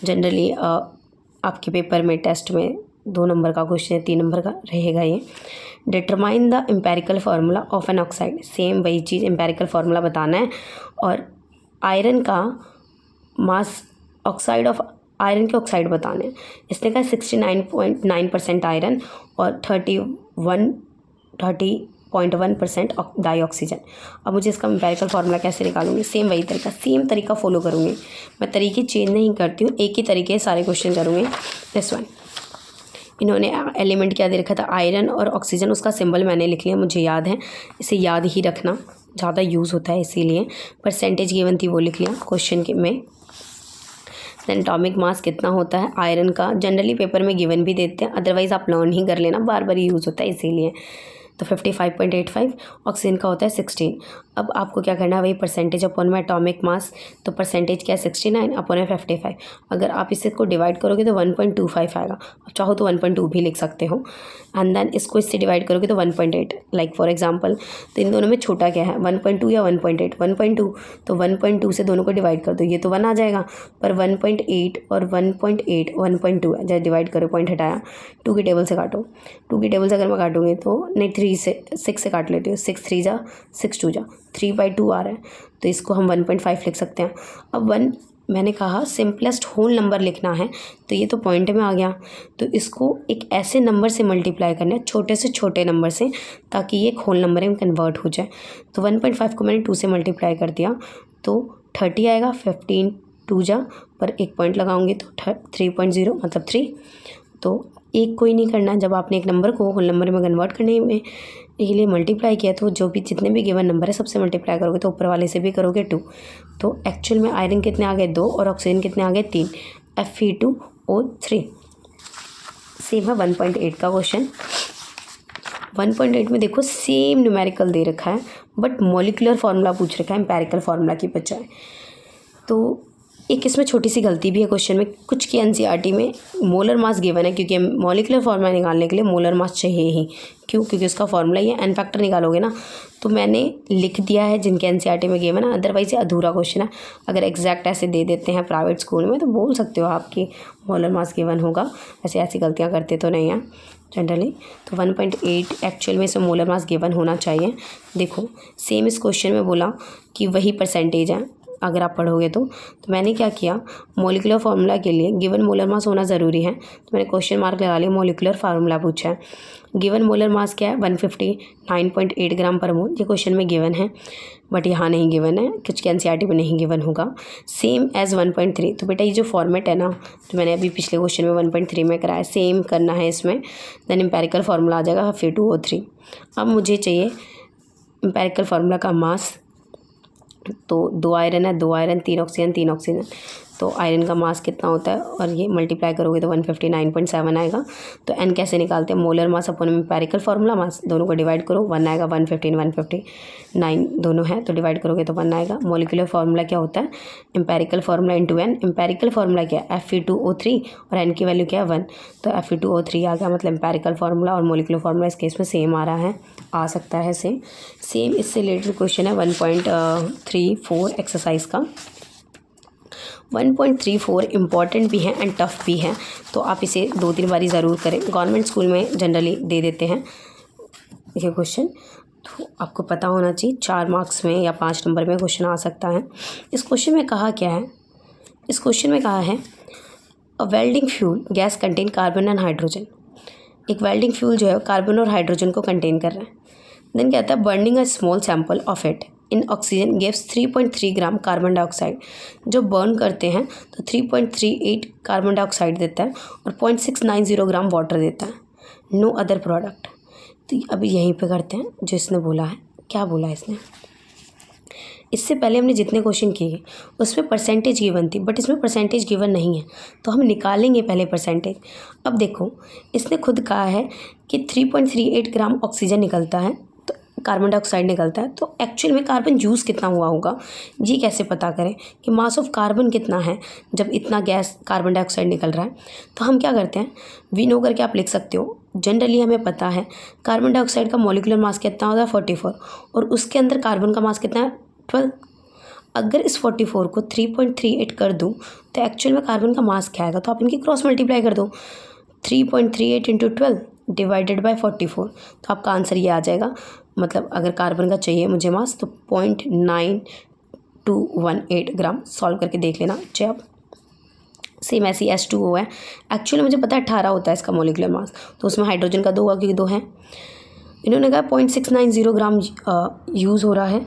[SPEAKER 1] जनरली आपके पेपर में टेस्ट में 2 नंबर का क्वेश्चन है, 3 नंबर का रहेगा ये। Determine the empirical formula of an oxide, same वही चीज़ एम्पेरिकल फार्मूला बताना है। और आयरन का मास, ऑक्साइड ऑफ आयरन के ऑक्साइड बताने हैं। इसने कहा 69.9% आयरन और 30.1% डाई ऑक्सीजन। अब मुझे इसका एम्पेरिकल फार्मूला कैसे निकालूंगी, सेम वही तरीका, सेम तरीका फॉलो करूँगी मैं, तरीके चेंज नहीं करती हूँ, एक ही तरीके सारे क्वेश्चन करूँगी। दिस वन, इन्होंने एलिमेंट क्या दे रखा था, आयरन और ऑक्सीजन, उसका सिंबल मैंने लिख लिया, मुझे याद है, इसे याद ही रखना ज़्यादा यूज़ होता है, इसीलिए परसेंटेज गिवन थी वो लिख लिया क्वेश्चन के में। देन एटॉमिक मास कितना होता है आयरन का, जनरली पेपर में गिवन भी देते हैं, अदरवाइज़ आप लर्न ही कर लेना, बार बार यूज़ होता है इसीलिए। तो 55.85, ऑक्सीजन का होता है 16। अब आपको क्या करना है, वही परसेंटेज अपॉन में एटॉमिक मास, तो परसेंटेज क्या है 69 अपॉन में 55। अगर आप इसे को डिवाइड करोगे तो 1.25 आएगा, आप चाहो तो 1.2 भी लिख सकते हो। एंड देन इसको इससे डिवाइड करोगे तो 1.8, लाइक फॉर एग्जांपल। तो इन दोनों में छोटा क्या है, 1.2 या 1.8, 1.2, तो 1.2 से दोनों को डिवाइड कर दो, ये तो 1 आ जाएगा, पर 1.8 और 1.8 1.2 है, जब डिवाइड करो पॉइंट हटाया, 2 की टेबल से काटो, 2 की टेबल से अगर मैं काटूंगी तो नहीं 3 से 6 से काट लेती हूँ, 6 3 जा 6 2 जा 3/2 आ रहा है, तो इसको हम 1.5 लिख सकते हैं। अब 1 मैंने कहा सिंपलेस्ट होल नंबर लिखना है, तो ये तो पॉइंट में आ गया, तो इसको एक ऐसे नंबर से मल्टीप्लाई करना है, छोटे से छोटे नंबर से, ताकि ये एक होल नंबर में कन्वर्ट हो जाए। तो 1.5 को मैंने 2 से मल्टीप्लाई कर दिया तो 30 आएगा, 15 2 जा, पर एक पॉइंट लगाऊंगी तो 3.0 मतलब 3। तो एक कोई नहीं करना, जब आपने एक नंबर को होल नंबर में कन्वर्ट करने में के लिए मल्टीप्लाई किया, तो जो भी जितने भी गिवन नंबर है सबसे मल्टीप्लाई करोगे, तो ऊपर वाले से भी करोगे 2। तो एक्चुअल में आयरन कितने आ गए 2 और ऑक्सीजन कितने आ गए 3, Fe2O3। सेम है 1.8 का क्वेश्चन। 1.8 में देखो सेम न्यूमेरिकल दे रखा है, बट मॉलिक्यूलर फार्मूला पूछ रखा है एम्पेरिकल फार्मूला की बजाय। तो एक इसमें छोटी सी गलती भी है क्वेश्चन में, कुछ की एनसीईआरटी में मोलर मास गिवन है, क्योंकि मॉलिक्यूलर फार्मूला निकालने के लिए मोलर मास चाहिए ही, क्यों, क्योंकि उसका फार्मूला ये एन फैक्टर निकालोगे ना, तो मैंने लिख दिया है जिनके एनसीईआरटी में गिवन है, अदरवाइज ये अधूरा क्वेश्चन है। अगर एग्जैक्ट ऐसे दे देते हैं प्राइवेट स्कूल में तो बोल सकते हो आपकी मोलर मास गिवन होगा, ऐसे ऐसी गलतियाँ करते तो नहीं हैं जनरली। तो 1.8 एक्चुअल में इसमें मोलर मास गिवन होना चाहिए। देखो सेम इस क्वेश्चन में बोला कि वही परसेंटेज है, अगर आप पढ़ोगे तो मैंने क्या किया, मॉलिक्यूलर फार्मूला के लिए गिवन मोलर मास होना ज़रूरी है, तो मैंने क्वेश्चन मार्क लगा लिया, मॉलिक्यूलर फार्मूला पूछा है। गिवन मोलर मास क्या है, 159.8 ग्राम पर मोल, ये क्वेश्चन में गिवन है, बट यहाँ नहीं गिवन है, कुछ के एनसीईआरटी में नहीं गिवन होगा। सेम एज 1.3, तो बेटा ये जो फॉर्मेट है ना, तो मैंने अभी पिछले क्वेश्चन में 1.3 में कराया, सेम करना है इसमें, देन एम्पेरिकल फार्मूला आ जाएगा Fe2O3। अब मुझे चाहिए एम्पेरिकल फार्मूला का मास, तो 2 आयरन है, 2 आयरन, 3 ऑक्सीजन, 3 ऑक्सीजन, तो आयरन का मास कितना होता है, और ये मल्टीप्लाई करोगे तो 159.7 आएगा। तो एन कैसे निकालते हैं, molar mass upon empirical formula मास, दोनों को डिवाइड करो, 1 आएगा, 115 159 दोनों है, तो डिवाइड करोगे तो 1 आएगा। मॉलिक्यूलर फार्मूला क्या होता है, empirical formula into n, empirical formula क्या है Fe2O3 और एन की वैल्यू क्या है 1, तो Fe2O3 आ गया, मतलब एम्पेरिकल फार्मूला और मॉलिक्यूलर फार्मूला इस केस में सेम आ रहा है, आ सकता है सेम। इससे रिलेटेड क्वेश्चन है 1.34 एक्सरसाइज का। 1.34 इम्पॉर्टेंट भी है एंड टफ भी है, तो आप इसे 2-3 बारी ज़रूर करें। गवर्नमेंट स्कूल में जनरली दे देते हैं ये क्वेश्चन, तो आपको पता होना चाहिए, 4 मार्क्स में या 5 नंबर में क्वेश्चन आ सकता है। इस क्वेश्चन में कहा क्या है, इस क्वेश्चन में कहा है a welding fuel gas contain carbon and hydrogen. एक वेल्डिंग फ्यूल जो है कार्बन और हाइड्रोजन को कंटेन कर रहा है। देन कहता है burning a small sample of it in oxygen gives 3.3 gram carbon dioxide. जो बर्न करते हैं तो 3.38 कार्बन डाइऑक्साइड देता है और 0.690 ग्राम वाटर देता है, नो अदर प्रोडक्ट। तो अभी यहीं पे करते हैं जो इसने बोला है, क्या बोला है इसने। इससे पहले हमने जितने क्वेश्चन किए उसमें परसेंटेज गिवन थी, बट इसमें परसेंटेज गिवन नहीं है, तो हम निकालेंगे पहले परसेंटेज। अब देखो इसने खुद कहा है कि 3.38 ग्राम ऑक्सीजन निकलता है, तो कार्बन डाइऑक्साइड निकलता है, तो एक्चुअल में कार्बन यूज़ कितना हुआ होगा, ये कैसे पता करें कि मास ऑफ कार्बन कितना है जब इतना गैस कार्बन डाइऑक्साइड निकल रहा है। तो हम क्या करते हैं, वी नो करके आप लिख सकते हो। जनरली हमें पता है कार्बन डाइऑक्साइड का मॉलिक्यूलर मास कितना होता है 44, और उसके अंदर कार्बन का मास कितना है 12। अगर इस 44 को 3.38 कर दूँ तो एक्चुअल में कार्बन का मास क्या आएगा, तो आप इनकी क्रॉस मल्टीप्लाई कर दो, 3.38 इंटू 12 डिवाइडेड बाई 44, तो आपका आंसर ये आ जाएगा। मतलब अगर कार्बन का चाहिए मुझे मास तो 0.9218 ग्राम। सॉल्व करके देख लेना चाहे आप। सेम ऐसी H2O है, एक्चुअली मुझे पता है 18 होता है इसका मॉलिक्यूलर मास, तो उसमें हाइड्रोजन का 2 होगा क्योंकि 2 है। इन्होंने कहा 0.690 ग्राम यूज़ हो रहा है,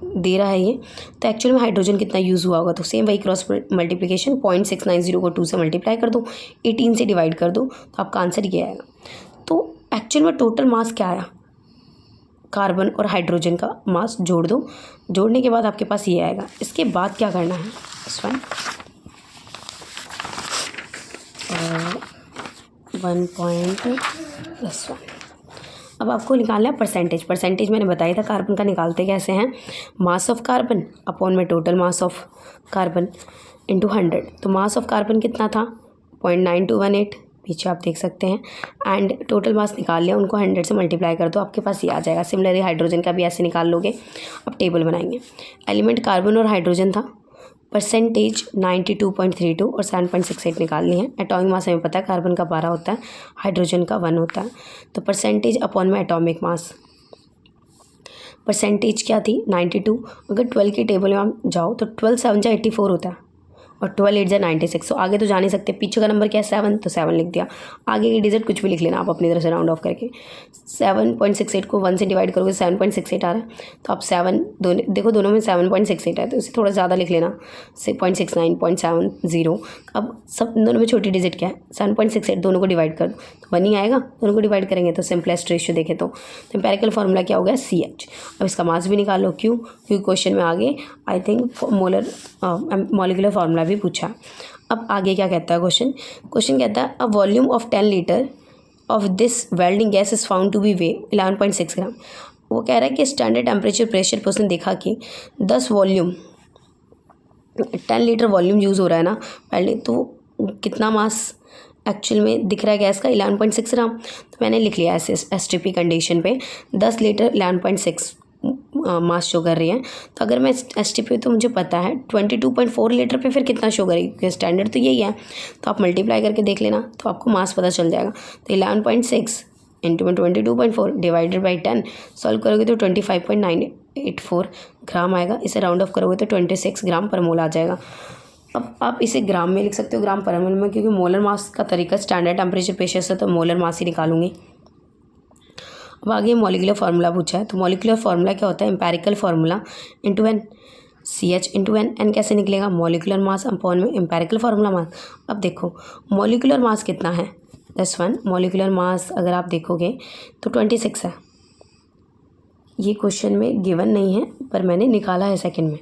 [SPEAKER 1] दे रहा है ये, तो एक्चुअल में हाइड्रोजन कितना यूज़ हुआ होगा, तो सेम वही क्रॉस मल्टीप्लिकेशन, 0.690 को 2 से मल्टीप्लाई कर दो, 18 से डिवाइड कर दो, तो आपका आंसर ये आएगा। तो एक्चुअल में टोटल मास क्या आया, कार्बन और हाइड्रोजन का मास जोड़ दो, जोड़ने के बाद आपके पास ये आएगा। इसके बाद क्या करना है, +1 1.+1। अब आपको निकालना है परसेंटेज। परसेंटेज मैंने बताया था कार्बन का निकालते कैसे हैं, मास ऑफ कार्बन अपॉन में total mass of carbon into 100। तो मास ऑफ कार्बन कितना था 0.9218, पीछे आप देख सकते हैं, एंड टोटल मास निकाल लिया, उनको 100 से मल्टीप्लाई कर दो, आपके पास ये आ जाएगा। सिमिलरली हाइड्रोजन का भी ऐसे निकाल लोगे। अब टेबल बनाएंगे। एलिमेंट कार्बन और हाइड्रोजन था, परसेंटेज 92.32 और 7.68 निकालनी है। एटॉमिक मास हमें पता है कार्बन का 12 होता है, हाइड्रोजन का 1 होता है, तो परसेंटेज अपॉन में एटॉमिक मास। परसेंटेज क्या थी 92, अगर 12 की टेबल में आप जाओ तो 12 7 जा 84 होता है और 12 8 जा 96। सो आगे तो जा नहीं सकते, पीछे का नंबर क्या है 7, तो 7 लिख दिया। आगे की डिजिट कुछ भी लिख लेना आप अपनी तरफ से राउंड ऑफ करके। 7.68 को 1 से डिवाइड करोगे 7.68 आ रहा है, तो आप 7 देखो दोनों में 7.68 है, तो इसे थोड़ा ज़्यादा लिख लेना 0.69 0.70। अब सब दोनों में छोटी डिजिट क्या है 7.68, दोनों को डिवाइड कर दो तो 1 ही आएगा। दोनों को डिवाइड करेंगे तो सिंपलेस्ट रेशियो देखें तो एम्पेरिकल फार्मूला क्या हो गया CH। अब इसका मास भी निकाल लो, क्योंकि क्वेश्चन में आगे आई थिंक मॉलिक्यूलर फार्मूला भी पूछा। अब आगे क्या कहता है क्वेश्चन कहता है a volume of 10 litre of this welding gas is found to be weigh 11.6 gram. वो कह रहा है कि स्टैंडर्ड टेम्परेचर प्रेशर पर उसने देखा कि 10 वॉल्यूम 10 लीटर वॉल्यूम यूज़ हो रहा है ना वेल्डिंग, तो कितना मास एक्चुअल में दिख रहा है गैस का 11.6 ग्राम। तो मैंने लिख लिया ऐसे STP कंडीशन पे 10 लीटर 11.6 मास शो कर रही है। तो अगर मैं STP तो मुझे पता है 22.4 लीटर पे फिर कितना शो करेगी, स्टैंडर्ड तो यही है, तो आप मल्टीप्लाई करके देख लेना तो आपको मास पता चल जाएगा। तो 11.6 इंटू में 22.4 डिवाइडेड बाई 10 सॉल्व करोगे तो 25.984 ग्राम आएगा। इसे राउंड ऑफ करोगे तो 26 ग्राम पर मोल आ जाएगा। अब आप इसे ग्राम में लिख सकते हो, ग्राम पर मोल में, क्योंकि मोलर मास का तरीका स्टैंडर्ड टेम्परेचर प्रेशर से तो मोलर मास ही निकालूंगी। अब आगे मॉलिक्यूलर फार्मूला पूछा है, तो मॉलिक्यूलर फार्मूला क्या होता है, empirical formula into n, CH into n, n कैसे निकलेगा, मॉलिक्यूलर मास अपॉन में एम्पेरिकल फार्मूला मास। अब देखो मॉलिक्यूलर मास कितना है, दिस वन मॉलिक्यूलर मास अगर आप देखोगे तो 26 है। ये क्वेश्चन में गिवन नहीं है पर मैंने निकाला है सेकंड में।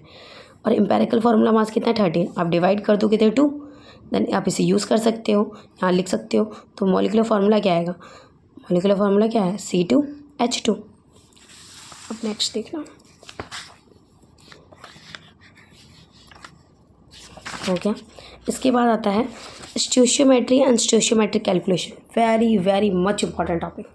[SPEAKER 1] और एम्पेरिकल फार्मूला मास कितना है 13, आप डिवाइड कर दो कितने 2, देन आप इसे यूज़ कर सकते हो, यहाँ लिख सकते हो। तो मॉलिक्यूलर फार्मूला क्या आएगा, मॉलिक्यूलर फार्मूला क्या है C2H2। अब नेक्स्ट देखना, हो गया। इसके बाद आता है stoichiometry and stoichiometric calculation, very very much important topic.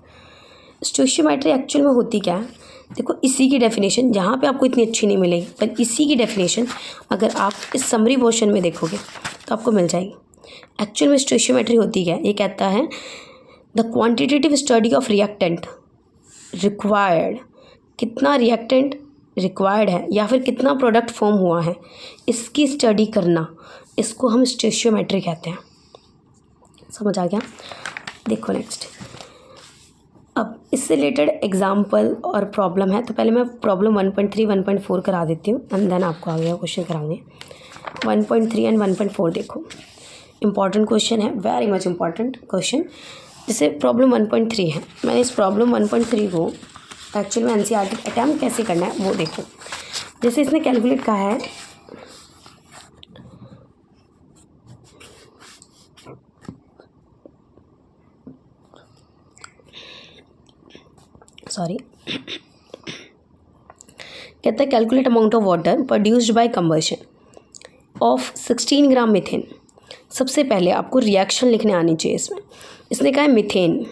[SPEAKER 1] Stoichiometry actual में होती क्या है, देखो इसी की डेफिनेशन यहाँ पे आपको इतनी अच्छी नहीं मिलेगी, पर इसी की डेफिनेशन अगर आप इस समरी पोर्शन में देखोगे तो आपको मिल जाएगी। एक्चुअल में स्टोइचियोमेट्री होती क्या है, ये कहता है the quantitative study of reactant required, कितना रिएक्टेंट रिक्वायर्ड है या फिर कितना प्रोडक्ट फॉर्म हुआ है, इसकी स्टडी करना, इसको हम स्टोइचियोमेट्री कहते हैं। समझ आ गया। देखो नेक्स्ट, अब इससे रिलेटेड एग्जाम्पल और प्रॉब्लम है, तो पहले मैं प्रॉब्लम 1.3 1.4 करा देती हूँ एंड देन आपको आगे क्वेश्चन कराऊंगे। 1.3 एंड 1.4 देखो, इंपॉर्टेंट क्वेश्चन है, वेरी मच इंपॉर्टेंट क्वेश्चन। जैसे प्रॉब्लम 1.3 है, मैंने इस प्रॉब्लम 1.3 को एक्चुअल में NCERT अटैम्प्ट कैसे करना है वो देखो। जैसे इसने कैलकुलेट कहा है, सॉरी, कहता है calculate amount of water produced by combustion of 16 gram methane. सबसे पहले आपको रिएक्शन लिखने आनी चाहिए इसमें। इसने कहा है मीथेन,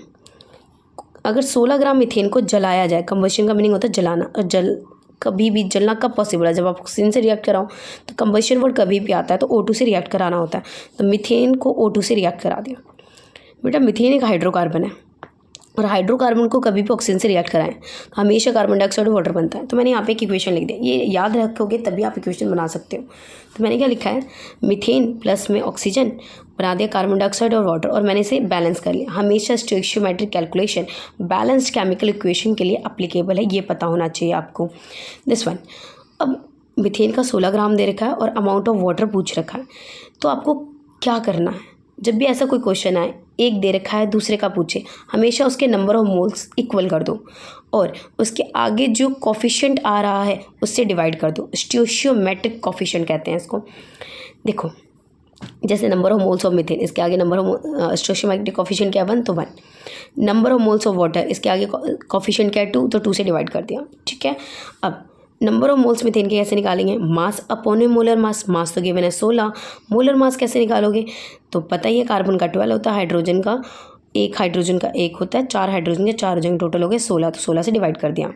[SPEAKER 1] अगर 16 ग्राम मीथेन को जलाया जाए, कंबशन का मीनिंग होता है जलाना, और कभी भी जलना कब पॉसिबल है, जब आप ऑक्सीजन से रिएक्ट कराओ, तो कंबशन वर्ड कभी भी आता है तो O2 से रिएक्ट कराना होता है। तो मीथेन को O2 से रिएक्ट करा दिया। बेटा मीथेन एक हाइड्रोकार्बन है और हाइड्रोकार्बन को कभी भी ऑक्सीजन से रिएक्ट कराएं तो हमेशा कार्बन डाइऑक्साइड और वाटर बनता है। तो मैंने यहाँ पे एक इक्वेशन लिख दिया, ये याद रखोगे तभी आप इक्वेशन बना सकते हो। तो मैंने क्या लिखा है, मीथेन प्लस में ऑक्सीजन बना दिया कार्बन डाइऑक्साइड और वाटर, और मैंने इसे बैलेंस कर लिया। हमेशा स्टोइचियोमेट्रिक कैलकुलेशन बैलेंस्ड केमिकल इक्वेशन के लिए अप्लीकेबल है, ये पता होना चाहिए आपको। दिस वन, अब मीथेन का 16 ग्राम दे रखा है और अमाउंट ऑफ वाटर पूछ रखा है, तो आपको क्या करना है, जब भी ऐसा कोई क्वेश्चन आए, एक दे रखा है दूसरे का पूछे, हमेशा उसके नंबर ऑफ मोल्स इक्वल कर दो और उसके आगे जो कोफिशिएंट आ रहा है उससे डिवाइड कर दो। स्टोइचियोमेट्रिक कोफिशिएंट कहते हैं इसको। देखो जैसे number of moles of methane, इसके आगे नंबर ऑफ स्टोइचियोमेट्रिक कोफिशिएंट क्या है 1, तो 1। Number of moles of water, इसके आगे कोफिशिएंट क्या है 2, तो 2 से डिवाइड कर दिया। ठीक है, अब नंबर ऑफ मोल्स मीथेन के कैसे निकालेंगे, मास अपॉन मोलर मास। मास तो गिवन है 16, मोलर मास कैसे निकालोगे, तो पता ही है कार्बन का 12 होता है, हाइड्रोजन का एक होता है, 4 हाइड्रोजन के 4 हाइड्रोजन टोटल हो गए 16, तो 16 से डिवाइड कर दिया।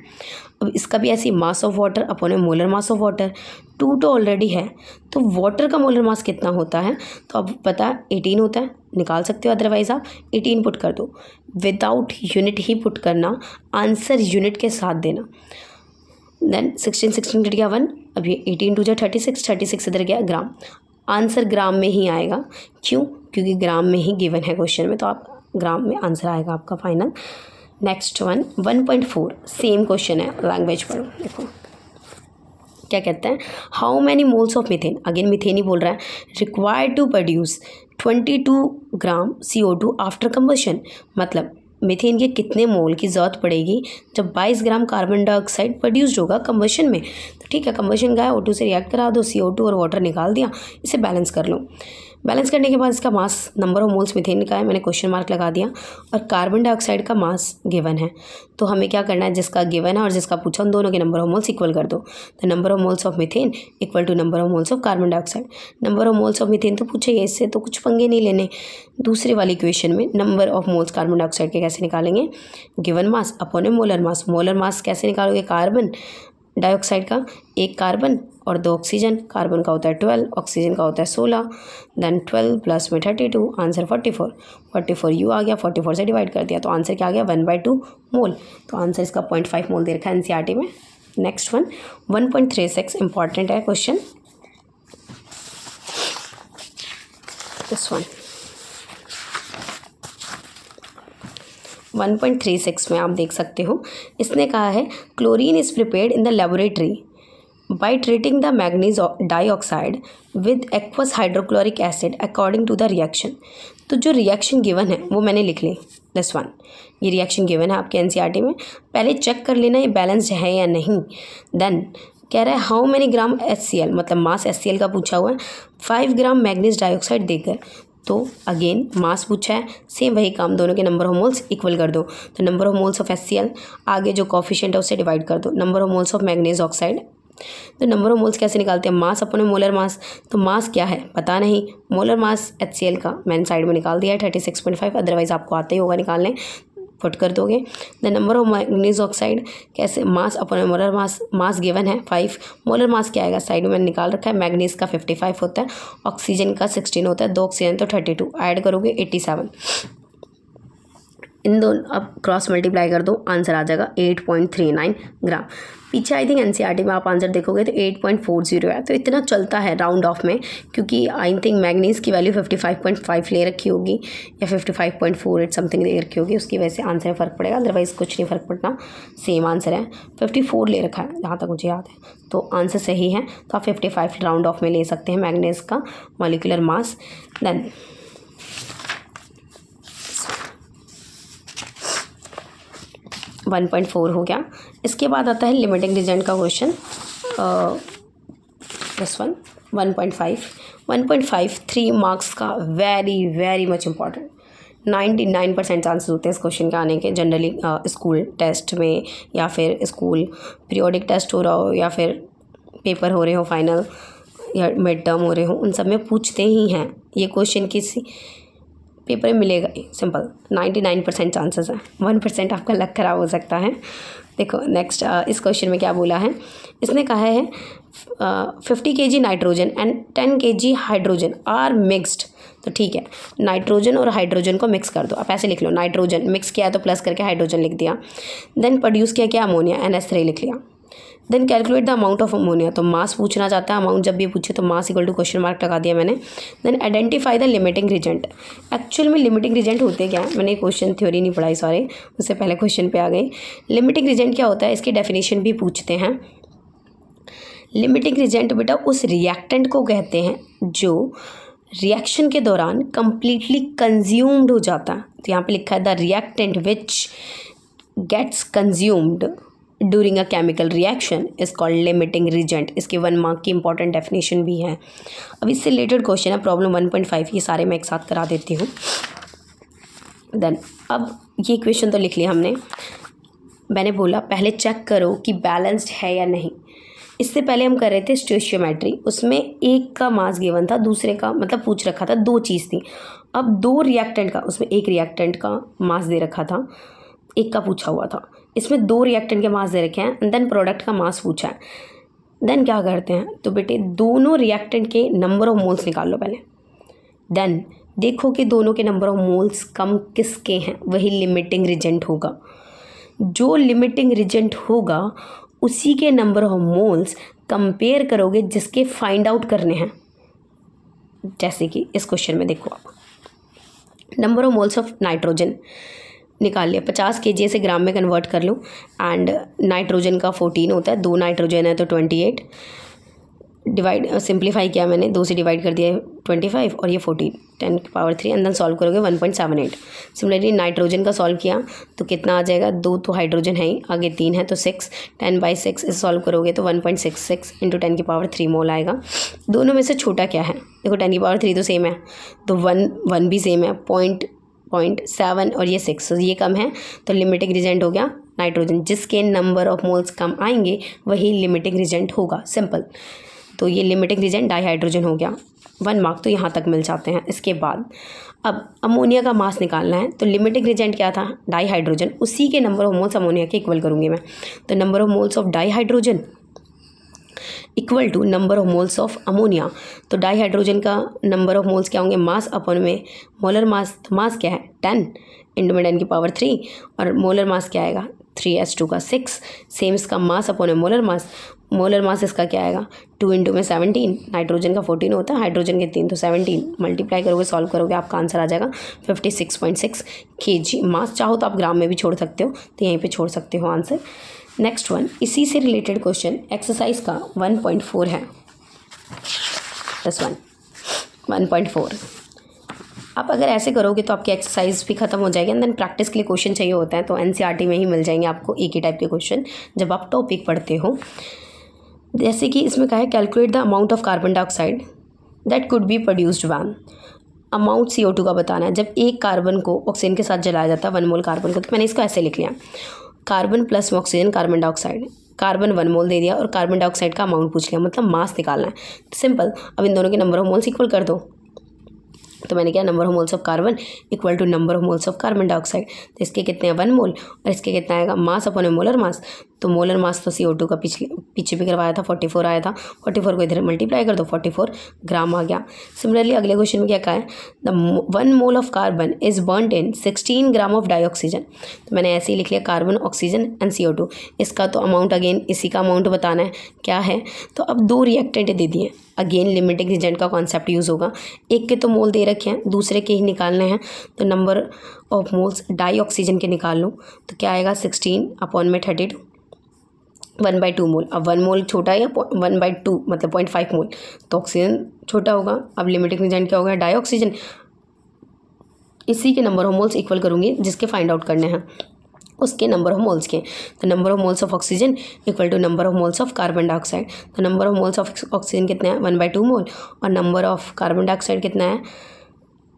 [SPEAKER 1] अब इसका भी ऐसी mass of water upon molar mass of water, 2 तो ऑलरेडी है, तो वाटर का मोलर मास कितना होता है, तो अब पता है 18 होता है, निकाल सकते हो, अदरवाइज आप 18 पुट कर दो। विदाउट यूनिट ही पुट करना, आंसर यूनिट के साथ देना। देन 16 कट गया 1, अब ये 18 2 जा 36 इधर गया ग्राम, आंसर ग्राम में ही आएगा। क्यों, क्योंकि ग्राम में ही गिवन है क्वेश्चन में, तो आप ग्राम में आंसर आएगा आपका फाइनल। नेक्स्ट 1.4 सेम क्वेश्चन है, लैंग्वेज पढ़ो। देखो क्या कहते हैं, how many moles of methane, again methane ही बोल रहा है, required to produce 22 gram CO2 after combustion. मतलब मीथेन के कितने मोल की ज़रूरत पड़ेगी जब 22 ग्राम कार्बन डाइऑक्साइड प्रोड्यूस्ड होगा कंबशन में। तो ठीक है, कंबशन का है, O2 से रिएक्ट करा दो, CO2 और वाटर निकाल दिया, इसे बैलेंस कर लो। बैलेंस करने के बाद इसका मास, नंबर ऑफ मोल्स मीथेन का है, मैंने क्वेश्चन मार्क लगा दिया, और कार्बन डाइऑक्साइड का मास गिवन है। तो हमें क्या करना है, जिसका गिवन है और जिसका पूछा उन दोनों के नंबर ऑफ मोल्स इक्वल कर दो। The number of moles of methane equal to number of moles of carbon dioxide. Number of moles of methane तो पूछेगा, इससे तो कुछ पंगे नहीं लेने। दूसरे वाली इक्वेशन में number of moles carbon dioxide के कैसे निकालेंगे, गिवन मास अपॉन मोलर मास। मोलर मास कैसे निकालोगे, कार्बन डाइऑक्साइड का 1 कार्बन और 2 ऑक्सीजन। कार्बन का होता है 12, ऑक्सीजन का होता है 16, देन 12 प्लस में 32, आंसर 44। 44 यू आ गया, 44 से डिवाइड कर दिया तो आंसर क्या आ गया 1/2 मोल। तो आंसर इसका 0.5 मोल दे रखा है एनसीईआरटी में। नेक्स्ट वन 1.36 इंपॉर्टेंट है क्वेश्चन, दिस वन 1.36 में आप देख सकते हो, इसने कहा है chlorine is prepared in the laboratory by treating the manganese dioxide with aqueous hydrochloric acid according to the reaction. तो जो रिएक्शन गिवन है वो मैंने लिख ली, दिस वन, ये रिएक्शन गिवन है आपके एनसीईआरटी में। पहले चेक कर लेना ये बैलेंस्ड है या नहीं। देन कह रहा है हाउ मैनी ग्राम HCl, मतलब मास HCl का पूछा हुआ है, 5 ग्राम मैग्नीज डाइऑक्साइड देकर। तो अगेन मास पूछा है, सेम वही काम, दोनों के नंबर ऑफ मोल्स इक्वल कर दो। तो number of moles of HCl आगे जो कॉफिशिएंट है उससे डिवाइड कर दो, number of moles of manganese oxide. तो नंबर ऑफ मोल्स कैसे निकालते हैं, मास अपन मोलर मास, तो मास क्या है पता नहीं, मोलर मास HCl का मैंने साइड में निकाल दिया है 36.5, अदरवाइज आपको आते ही होगा निकालने, पुट कर दोगे। The number of manganese oxide कैसे, मास अपन मोलर मास, मास गिवन है 5, मोलर मास क्या आएगा साइड में मैंने निकाल रखा है, मैग्नीज का 55 होता है, ऑक्सीजन का 16 होता है, 2 ऑक्सीजन तो 32, ऐड करोगे 87। इन दोनों अब क्रॉस मल्टीप्लाई कर दो, आंसर आ जाएगा 8.39 ग्राम। पीछे आई थिंक एनसीईआरटी में आप आंसर देखोगे तो 8.40 है, तो इतना चलता है राउंड ऑफ में, क्योंकि आई थिंक मैग्नीज की वैल्यू 55.5 ले रखी होगी या 55.48 समथिंग ले रखी होगी, उसकी वजह से आंसर में फ़र्क पड़ेगा, अदरवाइज़ कुछ नहीं फ़र्क पड़ना, सेम आंसर है। 54 ले रखा है जहाँ तक मुझे याद है, तो आंसर सही है। तो आप 55 राउंड ऑफ में ले सकते हैं मैग्नीज का मॉलिक्यूलर मास। देन 1.4 हो गया। इसके बाद आता है लिमिटिंग रीजन का क्वेश्चन, दिस वन 1.5 3 मार्क्स का, very very much important. 99% chances होते हैं इस क्वेश्चन के आने के, जनरली स्कूल टेस्ट में या फिर स्कूल पीरियोडिक टेस्ट हो रहा हो या फिर पेपर हो रहे हो फाइनल या मिड टर्म हो रहे हो, उन सब में पूछते ही हैं ये क्वेश्चन, किसी पेपर में मिलेगा ही, सिंपल 99% चांसेस है, 1% आपका लक खराब हो सकता है। देखो नेक्स्ट इस क्वेश्चन में क्या बोला है, इसने कहा है 50 kg nitrogen and 10 kg hydrogen are mixed. तो ठीक है, नाइट्रोजन और हाइड्रोजन को मिक्स कर दो, आप ऐसे लिख लो, नाइट्रोजन मिक्स किया तो प्लस करके हाइड्रोजन लिख दिया, देन प्रोड्यूस किया क्या अमोनिया NH3 लिख लिया। Then calculate the amount of ammonia, तो मास पूछना चाहता है, अमाउंट जब भी पूछे तो mass equal to question mark लगा दिया मैंने। Then identify the limiting reagent, actual में लिमिटिंग रीजेंट होते क्या है, मैंने क्वेश्चन थ्योरी नहीं पढ़ाई, सॉरी उससे पहले क्वेश्चन पे आ गई। लिमिटिंग रीजेंट क्या होता है, इसकी डेफिनेशन भी पूछते हैं। लिमिटिंग रीजेंट बेटा उस रिएक्टेंट को कहते हैं जो रिएक्शन के दौरान कंप्लीटली कंज्यूम्ड हो जाता है। तो यहाँ पे लिखा है the reactant which gets consumed during a chemical reaction is called limiting reagent. इसके 1 मार्क की इंपॉर्टेंट डेफिनेशन भी है। अब इससे रिलेटेड क्वेश्चन है प्रॉब्लम 1.5, ये सारे मैं एक साथ करा देती हूँ। देन अब ये क्वेश्चन तो लिख लिया हमने, मैंने बोला पहले चेक करो कि बैलेंस्ड है या नहीं। इससे पहले हम कर रहे थे स्टोइशियोमेट्री, उसमें एक का मास गिवन था, दूसरे का मतलब पूछ रखा था, 2 चीज़ थी। अब 2 रिएक्टेंट का, उसमें एक रिएक्टेंट का मास दे रखा था, एक का पूछा हुआ था, इसमें 2 रिएक्टेंट के मास दे रखे हैं, एंड देन प्रोडक्ट का मास पूछा है। देन क्या करते हैं, तो बेटे दोनों रिएक्टेंट के नंबर ऑफ मोल्स निकाल लो पहले, देन देखो कि दोनों के नंबर ऑफ मोल्स कम किसके हैं, वही लिमिटिंग रीजेंट होगा। जो लिमिटिंग रीजेंट होगा उसी के नंबर ऑफ मोल्स कंपेयर करोगे जिसके फाइंड आउट करने हैं। जैसे कि इस क्वेश्चन में देखो आप, number of moles of nitrogen निकाल लिया, 50 kg से ग्राम में कन्वर्ट कर लो, एंड नाइट्रोजन का 14 होता है, 2 नाइट्रोजन है तो 28, डिवाइड सिंप्लीफाई किया मैंने, 2 से डिवाइड कर दिया 25 और ये 14, 10 की पावर 3, एंड देन सॉल्व करोगे 1.78। सिमिलरली नाइट्रोजन का सॉल्व किया तो कितना आ जाएगा, 2 तो हाइड्रोजन है ही, आगे 3 है तो 6, 10/6 इसे सॉल्व करोगे तो 1.66 इंटू 10 की पावर 3 मोल आएगा। दोनों में से छोटा क्या है, देखो 10 की पावर 3 तो सेम है, तो 1 भी सेम है, 0.7 और ये 6, तो ये कम है, तो लिमिटिंग रीजेंट हो गया नाइट्रोजन। जिसके नंबर ऑफ मोल्स कम आएंगे वही लिमिटिंग रीजेंट होगा, सिंपल। तो ये लिमिटिंग रीजेंट डाईहाइड्रोजन हो गया, 1 मार्क तो यहाँ तक मिल जाते हैं। इसके बाद अब अमोनिया का मास निकालना है, तो लिमिटिंग रीजेंट क्या था, डाईहाइड्रोजन, उसी के नंबर ऑफ मोल्स अमोनिया के इक्वल करूँगी मैं। तो number of moles of dihydrogen equal to number of moles of ammonia. तो डाईहाइड्रोजन का नंबर ऑफ मोल्स क्या होंगे, मास अपॉन में मोलर मास। तो मास क्या है 10 इंटू में 10 की पावर 3 और मोलर मास क्या आएगा 3s2 का 6। सेम इसका मास अपॉन में मोलर मास इसका क्या आएगा 2 इंटू में 17। नाइट्रोजन का 14 होता है, हाइड्रोजन के 3 तो 17 मल्टीप्लाई करोगे सॉल्व करोगे आपका आंसर आ जाएगा 56.6 kg। मास चाहो तो आप ग्राम में भी छोड़ सकते हो, तो यहीं पे छोड़ सकते हो आंसर। नेक्स्ट वन, इसी से रिलेटेड क्वेश्चन एक्सरसाइज का 1.4 है। +1 1.4। आप अगर ऐसे करोगे तो आपकी एक्सरसाइज भी खत्म हो जाएगी एंड देन प्रैक्टिस के लिए क्वेश्चन चाहिए होता है तो एनसीईआरटी में ही मिल जाएंगे आपको एक ही टाइप के क्वेश्चन जब आप टॉपिक पढ़ते हो। जैसे कि इसमें कहा है calculate the amount of carbon dioxide that could be produced when. Amount CO2 का बताना है जब एक कार्बन को ऑक्सीजन के साथ जलाया जाता है 1 मोल कार्बन को। तो मैंने इसको ऐसे लिख लिया, carbon plus oxygen carbon dioxide, carbon 1 मोल दे दिया और कार्बन डाइऑक्साइड का अमाउंट पूछ लिया, मतलब मास निकालना है। सिंपल, अब इन दोनों के नंबर ऑफ मोल्स इक्वल कर दो। तो मैंने क्या, number of moles of carbon equal to number of moles of carbon dioxide. तो इसके कितने हैं 1 मोल और इसके कितना आएगा मास अपॉन मोलर मास। तो मोलर मास तो CO2 का पीछे भी करवाया था 44 आया था, 44 को इधर मल्टीप्लाई कर दो 44 ग्राम आ गया। सिमिलरली अगले क्वेश्चन में क्या कहा है, the 1 mole of carbon is burned in 16 gram of dioxygen. तो मैंने ऐसे ही लिख लिया कार्बन ऑक्सीजन एंड CO2। इसका तो अमाउंट अगेन इसी का अमाउंट बताना है क्या है। तो अब 2 रिएक्टेंट दे दिए, अगेन लिमिटिंग रिएजेंट का कॉन्सेप्ट यूज़ होगा। एक के तो मोल दे रखे हैं, दूसरे के ही निकालने हैं। तो number of moles dioxygen के निकाल लो तो क्या आएगा 16 अपॉन में 32 1/2 मोल। अब 1 मोल छोटा है या 1/2 मतलब 0.5 मोल, तो ऑक्सीजन छोटा होगा। अब लिमिटिंग रिएजेंट क्या होगा डाई ऑक्सीजन। इसी के नंबर ऑफ मोल्स इक्वल करूँगी जिसके फाइंड आउट करने हैं उसके नंबर ऑफ मोल्स के। तो number of moles of oxygen equal to number of moles of carbon dioxide. तो number of moles of oxygen कितना है 1/2 मोल और नंबर ऑफ कार्बन डाइऑक्साइड कितना है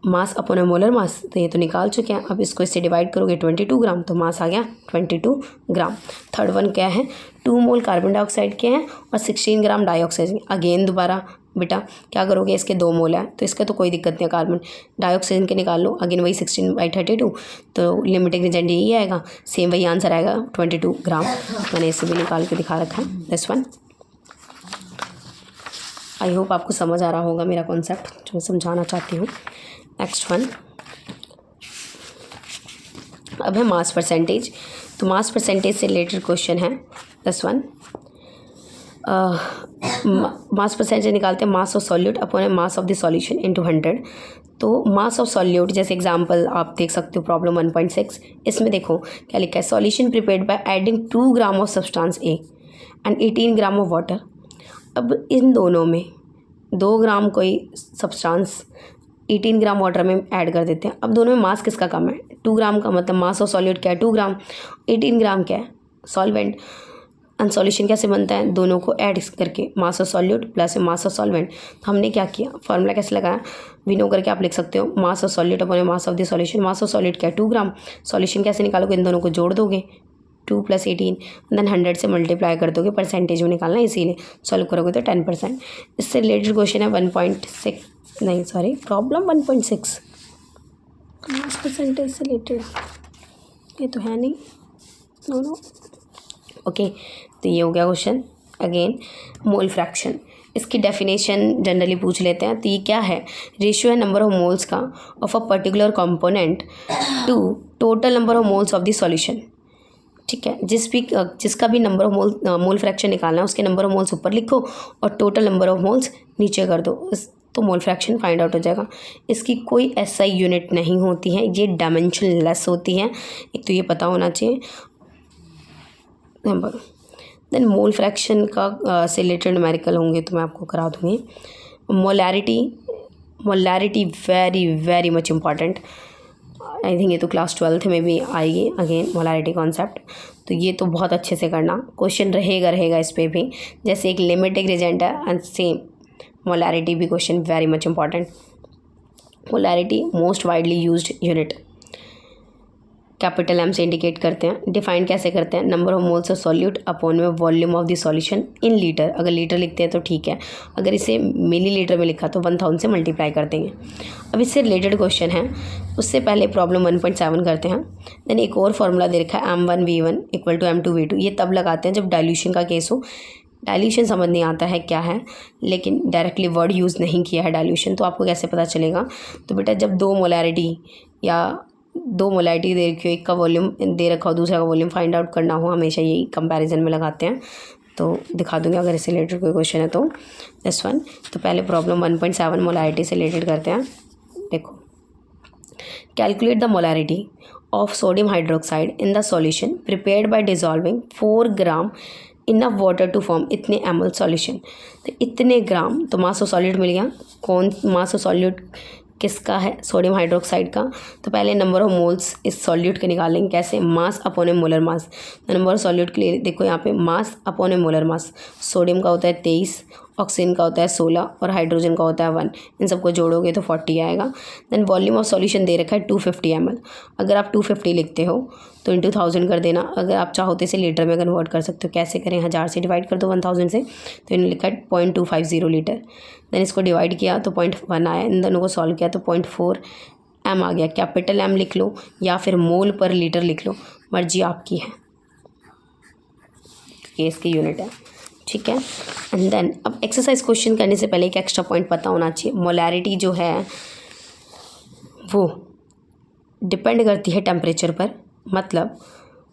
[SPEAKER 1] मास अपॉन मोलर मास। तो ये तो निकाल चुके हैं। अब इसको इससे डिवाइड करोगे 22 ग्राम, तो मास आ गया 22 ग्राम। थर्ड वन क्या है 2 मोल कार्बन डाइऑक्साइड के हैं और 16 ग्राम डाइऑक्साइड। अगेन दोबारा बेटा क्या करोगे, इसके 2 मोल है तो इसका तो कोई दिक्कत नहीं है, कार्बन डाइऑक्साइड के निकाल लो। अगेन वही 16/32, तो लिमिटिंग रिएजेंट यही आएगा, सेम वही आंसर आएगा 22 ग्राम। मैंने इसे भी निकाल के दिखा रखा है दिस वन। आई होप आपको समझ आ रहा होगा मेरा कॉन्सेप्ट जो मैं समझाना चाहती हूँ। नेक्स्ट वन अब है मास परसेंटेज। तो मास परसेंटेज से रिलेटेड क्वेश्चन है दिस वन। मास परसेंटेज निकालते हैं mass of solute upon mass of the solution into 100। तो मास ऑफ सॉल्यूट जैसे एग्जांपल आप देख सकते हो प्रॉब्लम 1.6। इसमें देखो क्या लिखा है, solution prepared by adding 2 gram of substance A and 18 gram of water. अब इन दोनों में 2 ग्राम कोई सब्सटेंस 18 ग्राम वाटर में ऐड कर देते हैं। अब दोनों में मास किसका कम है 2 ग्राम का, मतलब मास ऑफ सॉल्यूट क्या है 2 ग्राम, 18 ग्राम क्या है सॉल्वेंट। एंड सॉल्यूशन कैसे बनता है, दोनों को ऐड करके mass of solute plus mass of solvent. तो हमने क्या किया, फॉर्मूला कैसे लगाया, विनो करके आप लिख सकते हो mass of solute upon mass of the solution. Mass of solute क्या है 2 ग्राम, सॉल्यूशन कैसे निकालोगे, इन दोनों को जोड़ दोगे 2 + 18 देन 100 से मल्टीप्लाई कर दोगे, परसेंटेज में निकालना है इसीलिए सॉल्व करोगे तो 10%। इससे रिलेटेड क्वेश्चन है 1.6 नहीं सॉरी प्रॉब्लम 1.6 मास परसेंटेज से रिलेटेड, ये तो है नहीं नो ओके। तो ये हो गया क्वेश्चन। अगेन मोल फ्रैक्शन, इसकी डेफिनेशन जनरली पूछ लेते हैं। तो ये क्या है, रेशियो है नंबर ऑफ मोल्स का of a particular component to total number of moles of the solution. ठीक है, जिसका भी नंबर ऑफ मोल फ्रैक्शन निकालना है उसके नंबर ऑफ मोल्स ऊपर लिखो और टोटल नंबर ऑफ मोल्स नीचे कर दो, तो मोल फ्रैक्शन फाइंड आउट हो जाएगा। इसकी कोई SI यूनिट नहीं होती है, ये डायमेंशन लेस होती हैं, एक तो ये पता होना चाहिए। नंबर देन मोल फ्रैक्शन का से रिलेटेड न्यूमेरिकल होंगे तो मैं आपको करा दूँगी। Molarity very very much important, I think ये तो क्लास 12th में भी आएगी अगेन मोलैरिटी कॉन्सेप्ट। तो ये तो बहुत अच्छे से करना, क्वेश्चन रहेगा इस पर भी। जैसे एक लिमिटिंग रिएजेंट है एंड सेम मोलैरिटी भी question very much important. Molarity most widely used unit capital M से इंडिकेट करते हैं। डिफाइन कैसे करते हैं, number of moles of solute upon में volume of the solution in litre. अगर लीटर लिखते हैं तो ठीक है, अगर इसे मिलीलीटर में लिखा तो 1000 से मल्टीप्लाई कर देंगे। अब इससे रिलेटेड क्वेश्चन है, उससे पहले प्रॉब्लम 1.7 करते हैं। देन एक और फॉर्मूला दे रखा है M1V1 = M2V2। ये तब लगाते हैं जब डाइल्यूशन का केस हो, डाइल्यूशन समझ नहीं आता है क्या है, लेकिन डायरेक्टली वर्ड यूज़ नहीं किया है डाइल्यूशन, तो आपको कैसे पता चलेगा। तो बेटा जब दो मोलैरिटी दे रखी हो, एक का वॉल्यूम दे रखा हो, दूसरा का वॉल्यूम फाइंड आउट करना हो, हमेशा यही कंपैरिजन में लगाते हैं। तो दिखा दूँगी अगर इससे रिलेटेड कोई क्वेश्चन है तो दिस वन। तो पहले प्रॉब्लम 1.7 मोलैरिटी से रिलेटेड करते हैं। देखो, calculate the molarity of sodium hydroxide in the solution prepared by dissolving 4 gram enough water to form इतने ml सॉल्यूशन। तो इतने ग्राम, तो मास ऑफ सॉल्यूट मिल गया। कौन मास ऑफ सॉल्यूट किसका है? सोडियम हाइड्रोक्साइड का। तो पहले नंबर ऑफ मोल्स इस सॉल्यूट के निकालेंगे। कैसे? मास अपॉन ए मोलर मास। तो नंबर ऑफ सॉल्यूट के लिए देखो यहाँ पे मास upon a molar mass. Sodium का होता है 23, ऑक्सीजन का होता है 16 और हाइड्रोजन का होता है 1। इन सबको जोड़ोगे तो 40 आएगा। देन वॉल्यूम ऑफ सॉल्यूशन दे रखा है 250 ml। अगर आप 250 लिखते हो तो इंटू 1000 कर देना। अगर आप चाहो तो इसे लीटर में कन्वर्ट कर सकते हो। कैसे करें? 1000 से डिवाइड कर दो 1000 से, तो इन्होंने लिखा है 0.250 लीटर। देन इसको डिवाइड किया तो 0.1 आया। इन दोनों को सॉल्व किया तो 0.4 m आ गया। कैपिटल M लिख लो या फिर मोल पर लीटर लिख लो, मर्जी आपकी है, ये इसकी यूनिट है। ठीक है। एंड देन अब एक्सरसाइज क्वेश्चन करने से पहले एक एक्स्ट्रा पॉइंट पता होना चाहिए। मोलैरिटी जो है वो डिपेंड करती है टेम्परेचर पर। मतलब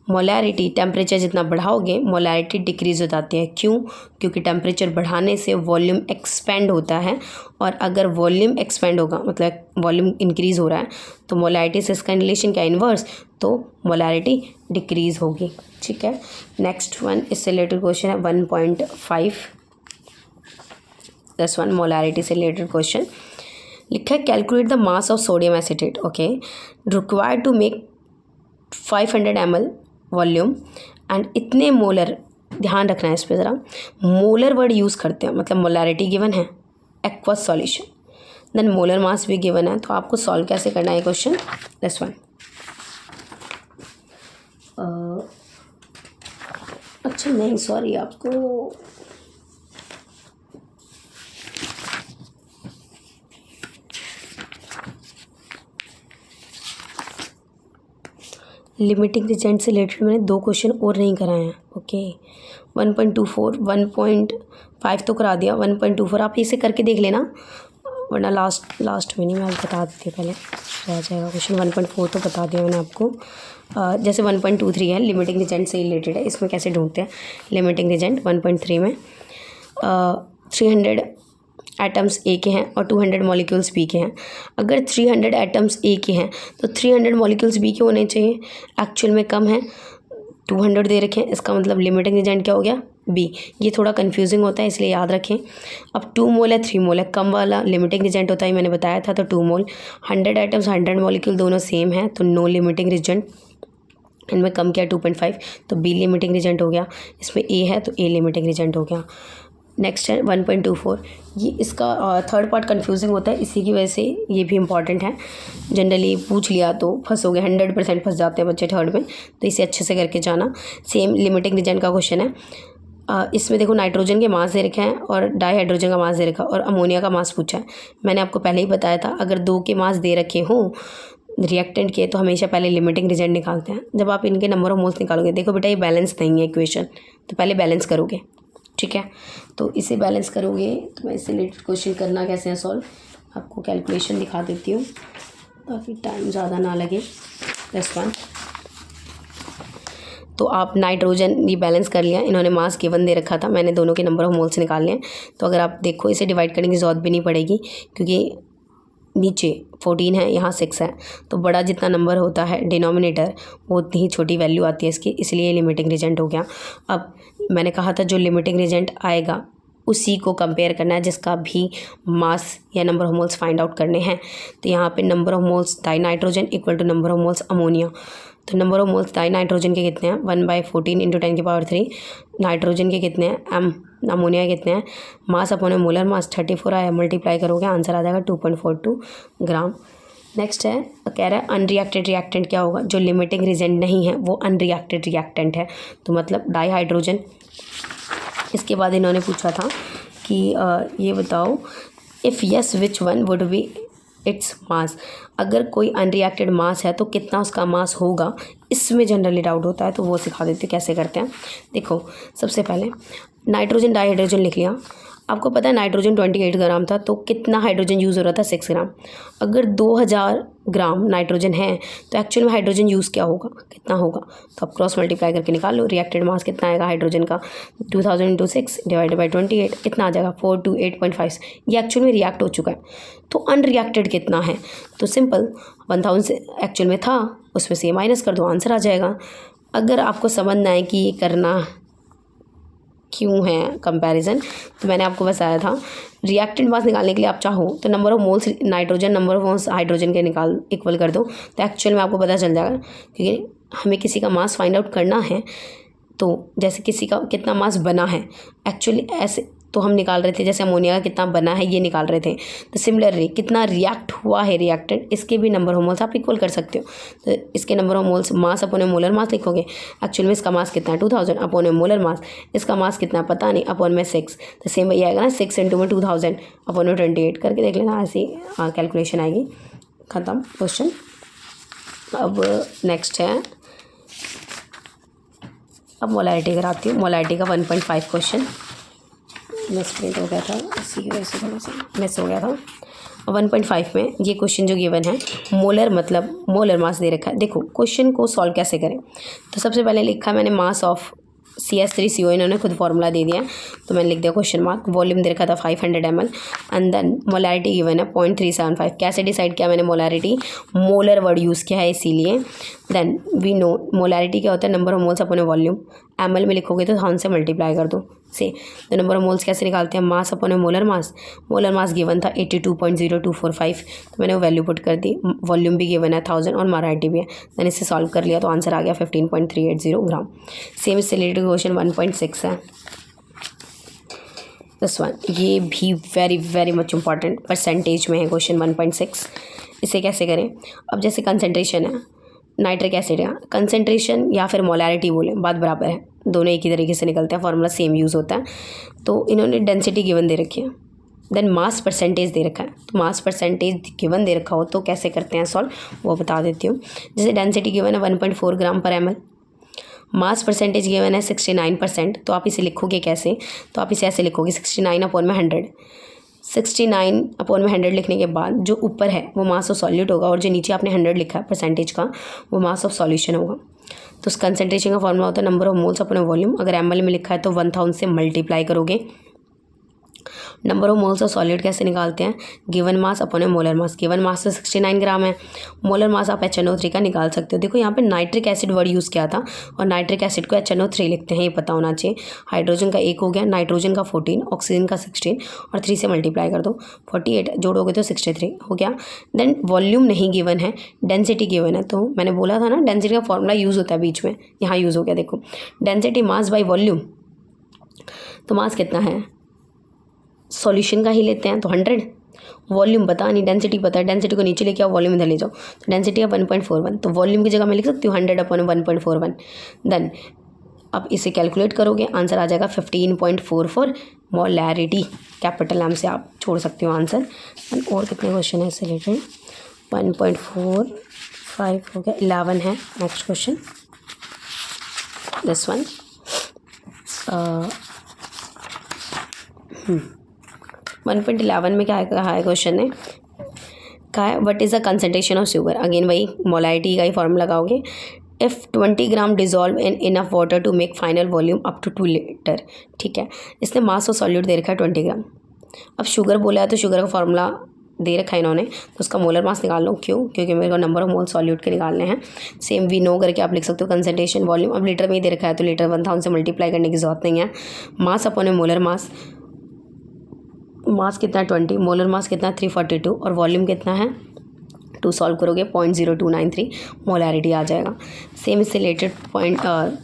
[SPEAKER 1] मोलैरिटी टेम्परेचर जितना बढ़ाओगे मोलैरिटी डिक्रीज़ हो जाती है। क्यों? क्योंकि टेम्परेचर बढ़ाने से वॉल्यूम एक्सपेंड होता है, और अगर वॉल्यूम एक्सपेंड होगा मतलब वॉल्यूम इंक्रीज़ हो रहा है तो मोलैरिटी से इसका रिलेशन क्या? इन्वर्स। तो मोलैरिटी डिक्रीज़ होगी। ठीक है। नेक्स्ट वन इससे रिलेटेड क्वेश्चन है 1.5। दिस वन मोलैरिटी से रिलेटेड क्वेश्चन लिखा है, calculate the mass of sodium acetate okay required to make 500 ml volume and इतने मोलर। ध्यान रखना है इस पर ज़रा, मोलर वर्ड यूज़ करते हैं। मतलब मोलैरिटी गिवन है, aqueous solution, then molar mass भी गिवन है। तो आपको सॉल्व कैसे करना है क्वेश्चन? This one. अच्छा नहीं, सॉरी, आपको लिमिटिंग रिजेंट से रिलेटेड मैंने 2 क्वेश्चन और नहीं कराए हैं। ओके 1.24 1.5 तो करा दिया, 1.24 आप इसे करके देख लेना, वरना लास्ट में नहीं, मैं बता देती हूँ पहले रह जाएगा क्वेश्चन। 1.4 तो बता दिया मैंने आपको। जैसे 1.23 है लिमिटिंग रिजेंट से रिलेटेड है, इसमें कैसे ढूंढते हैं लिमिटिंग रिजेंट। 1.3 में 300 एटम्स ए के हैं और 200 मॉलिक्यूल्स बी के हैं। अगर 300 एटम्स ए के हैं तो 300 मॉलिक्यूल्स बी के होने चाहिए, एक्चुअल में कम है, 200 दे रखे हैं। इसका मतलब लिमिटिंग एजेंट क्या हो गया? बी। ये थोड़ा कंफ्यूजिंग होता है इसलिए याद रखें। अब 2 मोल है 3 मोल है, कम वाला लिमिटिंग एजेंट होता है, मैंने बताया था। तो 2 मोल 100 एटम्स 100 मॉलिक्यूल दोनों सेम है तो नो लिमिटिंग एजेंट। इनमें कम किया 2.5 तो बी लिमिटिंग एजेंट हो गया। इसमें ए है तो ए लिमिटिंग एजेंट हो गया। नेक्स्ट है 1.24। ये इसका थर्ड पार्ट कंफ्यूजिंग होता है, इसी की वजह से ये भी इंपॉर्टेंट है। जनरली पूछ लिया तो फंसोगे, 100% फंस जाते हैं बच्चे थर्ड में, तो इसे अच्छे से करके जाना। सेम लिमिटिंग रीजन का क्वेश्चन है। इसमें देखो नाइट्रोजन के मास दे रखे हैं और डाईहाइड्रोजन का मास दे रखा है और अमोनिया का मास पूछा है। मैंने आपको पहले ही बताया था अगर 2 के मास दे रखे हों रिएक्टेंट के तो हमेशा पहले लिमिटिंग रिजल्ट निकालते हैं। जब आप इनके नंबर ऑफ मोल्स निकालोगे, देखो बेटा ये बैलेंस नहीं है इक्वेशन, तो पहले बैलेंस करोगे। ठीक है, तो इसे बैलेंस करोगे तो मैं इससे रिलेटेड क्वेश्चन करना कैसे है सॉल्व, आपको कैलकुलेशन दिखा देती हूँ ताकि टाइम ज़्यादा ना लगे। प्लस 1 तो आप नाइट्रोजन ये बैलेंस कर लिया, इन्होंने मास गिवन दे रखा था, मैंने दोनों के नंबर ऑफ मोल्स निकाल लिए। तो अगर आप देखो इसे डिवाइड करने की ज़रूरत भी नहीं पड़ेगी क्योंकि नीचे 14 है यहाँ 6 है, तो बड़ा जितना नंबर होता है डिनोमिनेटर वो उतनी ही छोटी वैल्यू आती है इसकी, इसलिए लिमिटिंग रीजेंट हो गया। अब मैंने कहा था जो लिमिटिंग रीजेंट आएगा उसी को कंपेयर करना है जिसका भी मास या number of moles find out करने हैं। तो यहाँ पे number of moles dinitrogen equal to number of moles ammonia. तो number of moles dinitrogen के कितने हैं 1/14 × 10⁻³ नाइट्रोजन के कितने हैं m, अमोनिया के कितने हैं, मास अपॉन मोलर मास 34 आया, मल्टीप्लाई करोगे आंसर आ जाएगा 2.42 ग्राम। नेक्स्ट है कह रहा है अनरिएक्टेड रिएक्टेंट क्या होगा, जो लिमिटिंग रीजेंट नहीं है वो अनरिएक्टेड रिएक्टेंट है, तो मतलब डाईहाइड्रोजन। इसके बाद इन्होंने पूछा था कि ये बताओ if yes which one would be its mass, अगर कोई अनरिएक्टेड मास है तो कितना उसका मास होगा, इसमें जनरली डाउट होता है तो वो सिखा देते कैसे करते हैं। देखो सबसे पहले नाइट्रोजन डाइहाइड्रोजन लिख लिया। आपको पता है नाइट्रोजन 28 ग्राम था, तो कितना हाइड्रोजन यूज़ हो रहा था 6 ग्राम। अगर 2000 ग्राम नाइट्रोजन है तो एक्चुअल में हाइड्रोजन यूज़ क्या होगा, कितना होगा, तो आप क्रॉस मल्टीप्लाई करके निकाल लो। रिएक्टेड मास कितना आएगा हाइड्रोजन का, 2000 × 6 डिवाइडेड बाई 28 कितना आ जाएगा 428.5। ये एक्चुअल में रिएक्ट हो चुका है। तो अनरिएक्टेड कितना है, तो सिंपल 1000 से एक्चुअल में था उसमें से माइनस कर दो, आंसर आ जाएगा। अगर आपको समझना है कि ये करना क्यों है कंपैरिजन, तो मैंने आपको बताया था रिएक्टेंट मास निकालने के लिए आप चाहो तो number of moles nitrogen number of moles hydrogen के निकाल इक्वल कर दो, तो एक्चुअल में आपको पता चल जाएगा। क्योंकि हमें किसी का मास फाइंड आउट करना है, तो जैसे किसी का कितना मास बना है एक्चुअली ऐसे तो हम निकाल रहे थे, जैसे अमोनिया का कितना बना है ये निकाल रहे थे। तो सिमिलरली कितना रिएक्ट हुआ है रिएक्टेंट, इसके भी नंबर ऑफ मोल्स आप इक्वल कर सकते हो। तो इसके number of moles mass upon molar मास लिखोगे, एक्चुअल में इसका मास कितना है 2000 अपॉन मोलर मास, इसका मास कितना पता नहीं अपॉन में 6, तो सेम वही आएगा ना 6 × में 2000 अपॉन में 28 करके देख लेना, ऐसी कैलकुलेशन आएगी। ख़त्म क्वेश्चन। अब नेक्स्ट है, अब मोलैरिटी कराती हूँ। मोलैरिटी का 1.5 क्वेश्चन मिसप्रिंट हो गया था, इसी की वजह से थोड़ा सा मिस हो गया था। 1.5 में ये क्वेश्चन जो गिवन है, मोलर मतलब मोलर मास दे रखा है। देखो क्वेश्चन को सॉल्व कैसे करें, तो सबसे पहले लिखा मैंने मास ऑफ CH3CO, इन्होंने खुद फॉर्मूला दे दिया है तो मैंने लिख दिया क्वेश्चन मार्क। वॉल्यूम दे रखा था 500 ml and then molarity given है 0.375। कैसे डिसाइड किया मैंने मोलैरिटी, मोलर वर्ड यूज़ किया है इसीलिए। देन वी नो मोलैरिटी क्या होता है, नंबर ऑफ मोल्स अपने वॉल्यूम। ml में लिखोगे तो 1000 से मल्टीप्लाई कर दो से। तो नंबर ऑफ मोल्स कैसे निकालते हैं, मास अपॉन मोलर मास। मोलर मास गिवन था 82.0245, तो मैंने वो वैल्यू पुट कर दी। वॉल्यूम भी गिवन है 1000 और मोलैरिटी भी है। मैंने इसे सॉल्व कर लिया तो आंसर आ गया 15.380 ग्राम। सेम इससे रिलेटेड क्वेश्चन 1.6 है दिस वन, ये भी very very much important percentage में है क्वेश्चन 1.6। इसे कैसे करें, अब जैसे कंसनट्रेशन है नाइट्रिक एसिड है, कंसनट्रेशन या फिर मोलैरिटी बोले बात बराबर है, दोनों एक ही तरीके से निकलते हैं, फार्मूला सेम यूज़ होता है। तो इन्होंने डेंसिटी गिवन दे रखी है, देन मास परसेंटेज दे रखा है। तो मास परसेंटेज गिवन दे रखा हो तो कैसे करते हैं सॉल्व, वो बता देती हूँ। जैसे डेंसिटी गिवन है 1.4 ग्राम पर ml, मास परसेंटेज गिवन है 69%, तो आप इसे लिखोगे कैसे, तो आप इसे ऐसे लिखोगे 69 अपॉन में 100। 69 अपॉन में 100 लिखने के बाद जो ऊपर है वो मास ऑफ सॉल्यूट होगा और जो नीचे आपने 100 लिखा है परसेंटेज का वो मास ऑफ सॉल्यूशन होगा। तो उस कंसनट्रेशन का फॉर्मूला होता है नंबर ऑफ मोल्स अपने वॉल्यूम। अगर ml में लिखा है तो 1000 से मल्टीप्लाई करोगे। Number of moles of solid कैसे निकालते हैं, given mass upon molar mass. Given मास तो 69 ग्राम है, मोलर मास आप HNO3 का निकाल सकते हो। देखो यहाँ पे नाइट्रिक एसिड वर्ड यूज़ किया था और नाइट्रिक एसिड को HNO3 लिखते हैं, ये पता होना चाहिए। हाइड्रोजन का 1 हो गया, नाइट्रोजन का 14, ऑक्सीजन का 16 और 3 से मल्टीप्लाई कर दो 48, जोड़ोगे तो 63 हो गया। देन वॉल्यूम नहीं गिवन है, डेंसिटी गिवन है। तो मैंने बोला था ना डेंसिटी का फॉर्मूला यूज़ होता है बीच में, यहाँ यूज़ हो गया। देखो डेंसिटी मास बाई वॉल्यूम, तो मास कितना है सॉल्यूशन का ही लेते हैं तो 100, वॉल्यूम पता नहीं, डेंसिटी पता है, डेंसिटी को नीचे लेके आओ वॉल्यूम इधर ले जाओ, तो डेंसिटी है 1.41, तो वॉल्यूम की जगह मैं लिख सकती हूँ 100 अपॉन 1.41। देन अब इसे कैलकुलेट करोगे आंसर आ जाएगा 15.44 मोलैरिटी। कैपिटल एम से आप छोड़ सकते हो आंसर। और कितने क्वेश्चन है इससे रिलेटेड, 1.45 हो गया, 11 है नेक्स्ट क्वेश्चन दिस वन। 1.11 में क्या कहा है क्वेश्चन ने, कहा है what is the concentration of sugar. Again वही मोलैरिटी का ही फॉर्मूला लगाओगे। If 20 gram dissolve in enough water to make final volume up to 2 litre. ठीक है, इसने मास ऑफ सॉल्यूट दे रखा है 20 ग्राम। अब शुगर बोला है तो शुगर का फॉर्मूला दे रखा है इन्होंने, तो उसका मोलर मास निकाल लो। क्यों, क्योंकि मेरे को नंबर ऑफ मोल सॉल्यूट के निकालने हैं। सेम वी नो करके आप लिख सकते हो कंसंट्रेशन वॉल्यूम। अब लीटर में ही दे रखा है तो लीटर 1000 से मल्टीप्लाई करने की जरूरत नहीं है। मास अपॉन मोलर मास, मास कितना है 20, मोलर मास कितना है 342 और वॉल्यूम कितना है 2, सॉल्व करोगे 0.0293 मोलैरिटी आ जाएगा। सेम इससे रिलेटेड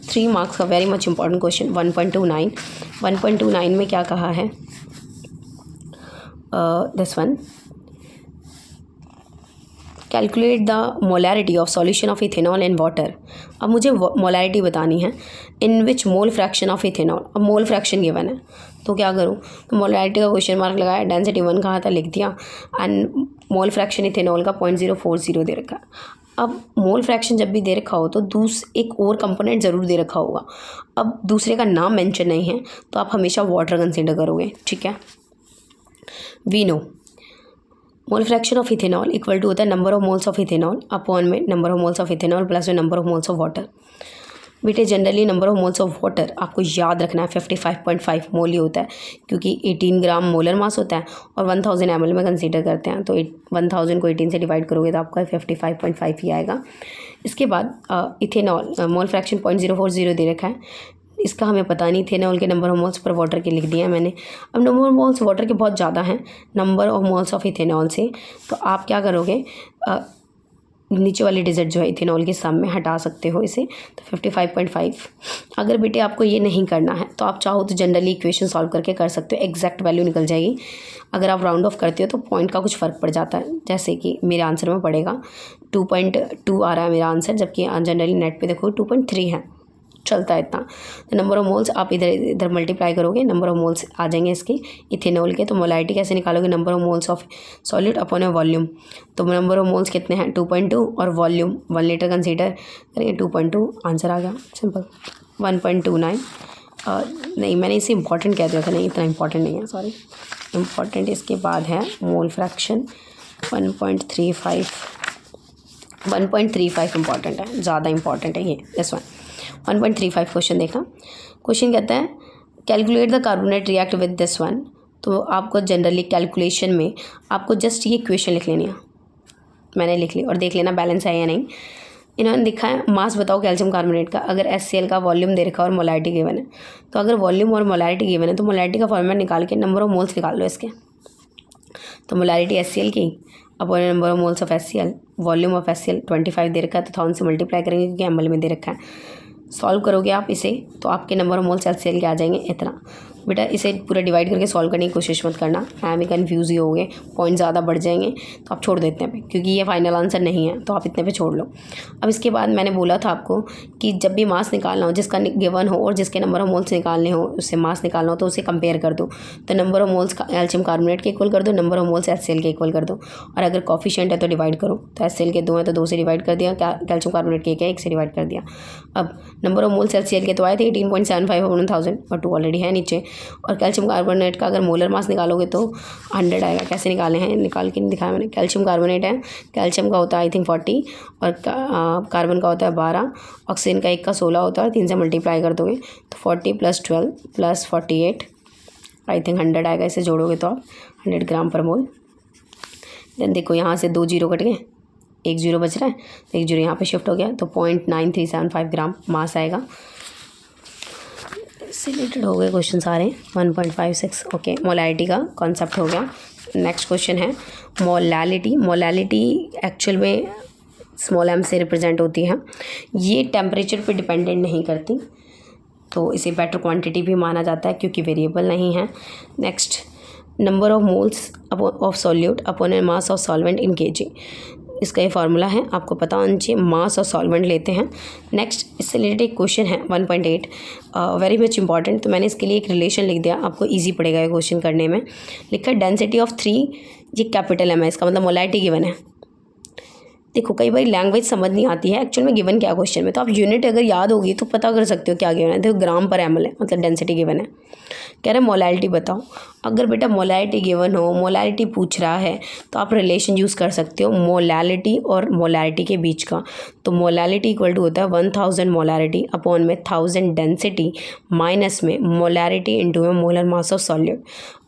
[SPEAKER 1] 3 मार्क्स का वेरी मच इंपॉर्टेंट क्वेश्चन 1.29। 1.29 में क्या कहा है this one, calculate the molarity of solution of ethanol in water. अब मुझे मोलैरिटी बतानी है इन विच मोल फ्रैक्शन ऑफ इथेनॉल। अब मोल फ्रैक्शन गिवन है तो क्या करूँ, तो मोलैरिटी का क्वेश्चन मार्क लगाया, डेंसिटी 1 कहा था लिख दिया, एंड मोल फ्रैक्शन इथेनॉल का 0.040 दे रखा है। अब मोल फ्रैक्शन जब भी दे रखा हो तो एक और कंपोनेंट ज़रूर दे रखा होगा। अब दूसरे का नाम मेंशन नहीं है तो आप हमेशा वाटर कंसीडर करोगे, ठीक है। We know mole fraction of ethanol equal to होता है number of moles of ethanol upon में number of moles of ethanol plus में number of moles of water. बेटे generally number of moles of water आपको याद रखना है 55.5 मोल ही होता है, क्योंकि 18 ग्राम मोलर मास होता है और 1000 ml में कंसीडर करते हैं, तो 1000 को 18 से डिवाइड करोगे तो आपका 55.5 ही आएगा। इसके बाद इथेनॉल मोल फ्रैक्शन 0.040 दे रखा है, इसका हमें पता नहीं, इथेनॉल के number of moles per water के लिख दिया मैंने। अब नंबर ऑफ मोल्स वाटर के बहुत ज़्यादा हैं number of moles of ethanol से, तो आप क्या करोगे, नीचे वाली डिजिट जो है इथेनॉल के सम में हटा सकते हो इसे, तो 55.5। अगर बेटे आपको ये नहीं करना है तो आप चाहो तो जनरली इक्वेशन सॉल्व करके कर सकते हो, एग्जैक्ट वैल्यू निकल जाएगी। अगर आप राउंड ऑफ करते हो तो पॉइंट का कुछ फ़र्क पड़ जाता है, जैसे कि मेरे आंसर में पड़ेगा 2.2 आ रहा है मेरा आंसर, जबकि जनरली नेट पे देखो 2.3 है, चलता है इतना। तो नंबर ऑफ मोल्स आप इधर मल्टीप्लाई करोगे, नंबर ऑफ मोल्स आ जाएंगे इसके इथेनॉल के। तो मोलैरिटी कैसे निकालोगे, number of moles of solute upon A volume. तो नंबर ऑफ मोल्स कितने हैं 2.2 और वॉल्यूम 1 लीटर कंसीडर करेंगे, 2.2 आंसर आ गया, सिंपल। 1.29 नहीं, मैंने इसे इंपॉर्टेंट कह दिया था, नहीं इतना इंपॉर्टेंट नहीं है, सॉरी। इंपॉर्टेंट इसके बाद है मोल फ्रैक्शन 1.35 इंपॉर्टेंट है, ज़्यादा इंपॉर्टेंट है ये, दिस वन 1.35 क्वेश्चन देखना। क्वेश्चन कहता है calculate the carbonate react with this one. तो आपको जनरली कैलकुलेशन में आपको जस्ट ये क्वेश्चन लिख लेनी है, मैंने लिख ली, और देख लेना बैलेंस है या नहीं। इन्होंने लिखा है मास बताओ कैल्शियम कार्बोनेट का, अगर HCl का वॉल्यूम दे रखा है और मोलैरिटी गिवन है, तो अगर वॉल्यूम और मोलैरिटी गिवन है तो मोलैरिटी का फॉर्मूला निकाल के नंबर ऑफ मोल्स निकाल लो इसके। तो मोलैरिटी HCl की upon number of moles of HCl, volume of HCl 25 दे रखा है तो 1000 से मल्टीप्लाई करेंगे क्योंकि ml में दे रखा है। सॉल्व करोगे आप इसे तो आपके नंबर ऑफ मोल्स HCl के आ जाएंगे इतना। बेटा इसे पूरा डिवाइड करके सॉल्व करने की कोशिश मत करना, मैं भी कन्फ्यूज़ ही हो गए, पॉइंट ज़्यादा बढ़ जाएंगे तो आप छोड़ देते हैं, क्योंकि ये फाइनल आंसर नहीं है तो आप इतने पे छोड़ लो। अब इसके बाद मैंने बोला था आपको कि जब भी मास निकालना हो जिसका गिवन हो और जिसके नंबर ऑफ मोल्स निकालने हो, उससे मास निकालना हो तो उसे कंपेयर कर दो। तो number of moles calcium carbonate के इक्वल कर दो, नंबर ऑफ मोल्स HCl के इक्वल कर दो, और अगर कॉफिशिएंट है तो डिवाइड करो। तो HCl के 2 हैं तो 2 से डिवाइड कर दिया, कैल्शियम कार्बोनेट के 1 है 1 से डिवाइड कर दिया। अब नंबर ऑफ मोल्स HCl के तो आए थे 18.75 अपॉन 1000 और 2 ऑलरेडी है नीचे, और कैल्शियम कार्बोनेट का अगर मोलर मास निकालोगे तो 100 आएगा। कैसे निकाले हैं, निकाल के नहीं दिखाया मैंने। कैल्शियम कार्बोनेट है, कैल्शियम का होता है आई थिंक 40 और कार्बन का होता है 12, ऑक्सीजन का 1 का 16 होता है, 3 से मल्टीप्लाई कर दोगे तो 40 + 12 + 48 आई थिंक 100 आएगा। इसे जोड़ोगे तो आप 100 ग्राम पर मोल। देन देखो यहाँ से 2 जीरो कट गए, 1 जीरो बच रहा है, 1 जीरो यहाँ पे शिफ्ट हो गया तो 0.9375 ग्राम मास आएगा। इससे रिलेटेड हो गए क्वेश्चन सारे 1.56। ओके, मोलैरिटी का कॉन्सेप्ट हो गया। नेक्स्ट क्वेश्चन है मोलैलिटी। मोलैलिटी एक्चुअल में स्मॉल m से रिप्रेजेंट होती है, ये टेम्परेचर पे डिपेंडेंट नहीं करती, तो इसे बेटर क्वांटिटी भी माना जाता है क्योंकि वेरिएबल नहीं है। Next number of moles of solute upon A mass of solvent in kg, इसका ये फार्मूला है, आपको पता होना चाहिए। मास और सॉल्वेंट लेते हैं। नेक्स्ट इससे रिलेटेड एक क्वेश्चन है 1.8, वेरी मच इंपॉर्टेंट, तो मैंने इसके लिए एक रिलेशन लिख दिया, आपको इजी पड़ेगा ये क्वेश्चन करने में। लिखा है डेंसिटी ऑफ 3, ये कैपिटल M है, इसका मतलब मोलैरिटी गिवन है। देखो कई बार लैंग्वेज समझ नहीं आती है एक्चुअल में गिवन क्या क्वेश्चन में, तो आप यूनिट अगर याद होगी तो पता कर सकते हो क्या गिवन है। देखो ग्राम पर ml है, मतलब डेंसिटी गिवन है। कह रहे मोलैरिटी बताओ, अगर बेटा मोलैरिटी गिवन हो, मोलैरिटी पूछ रहा है तो आप रिलेशन यूज़ कर सकते हो मोलैलिटी और मोलैरिटी के बीच का। तो मोलैलिटी इक्वल टू होता है 1000 मोलैरिटी अपॉन में 1000 डेंसिटी माइनस में मोलैरिटी इंटू में मोलर मास ऑफ सॉल्यूट।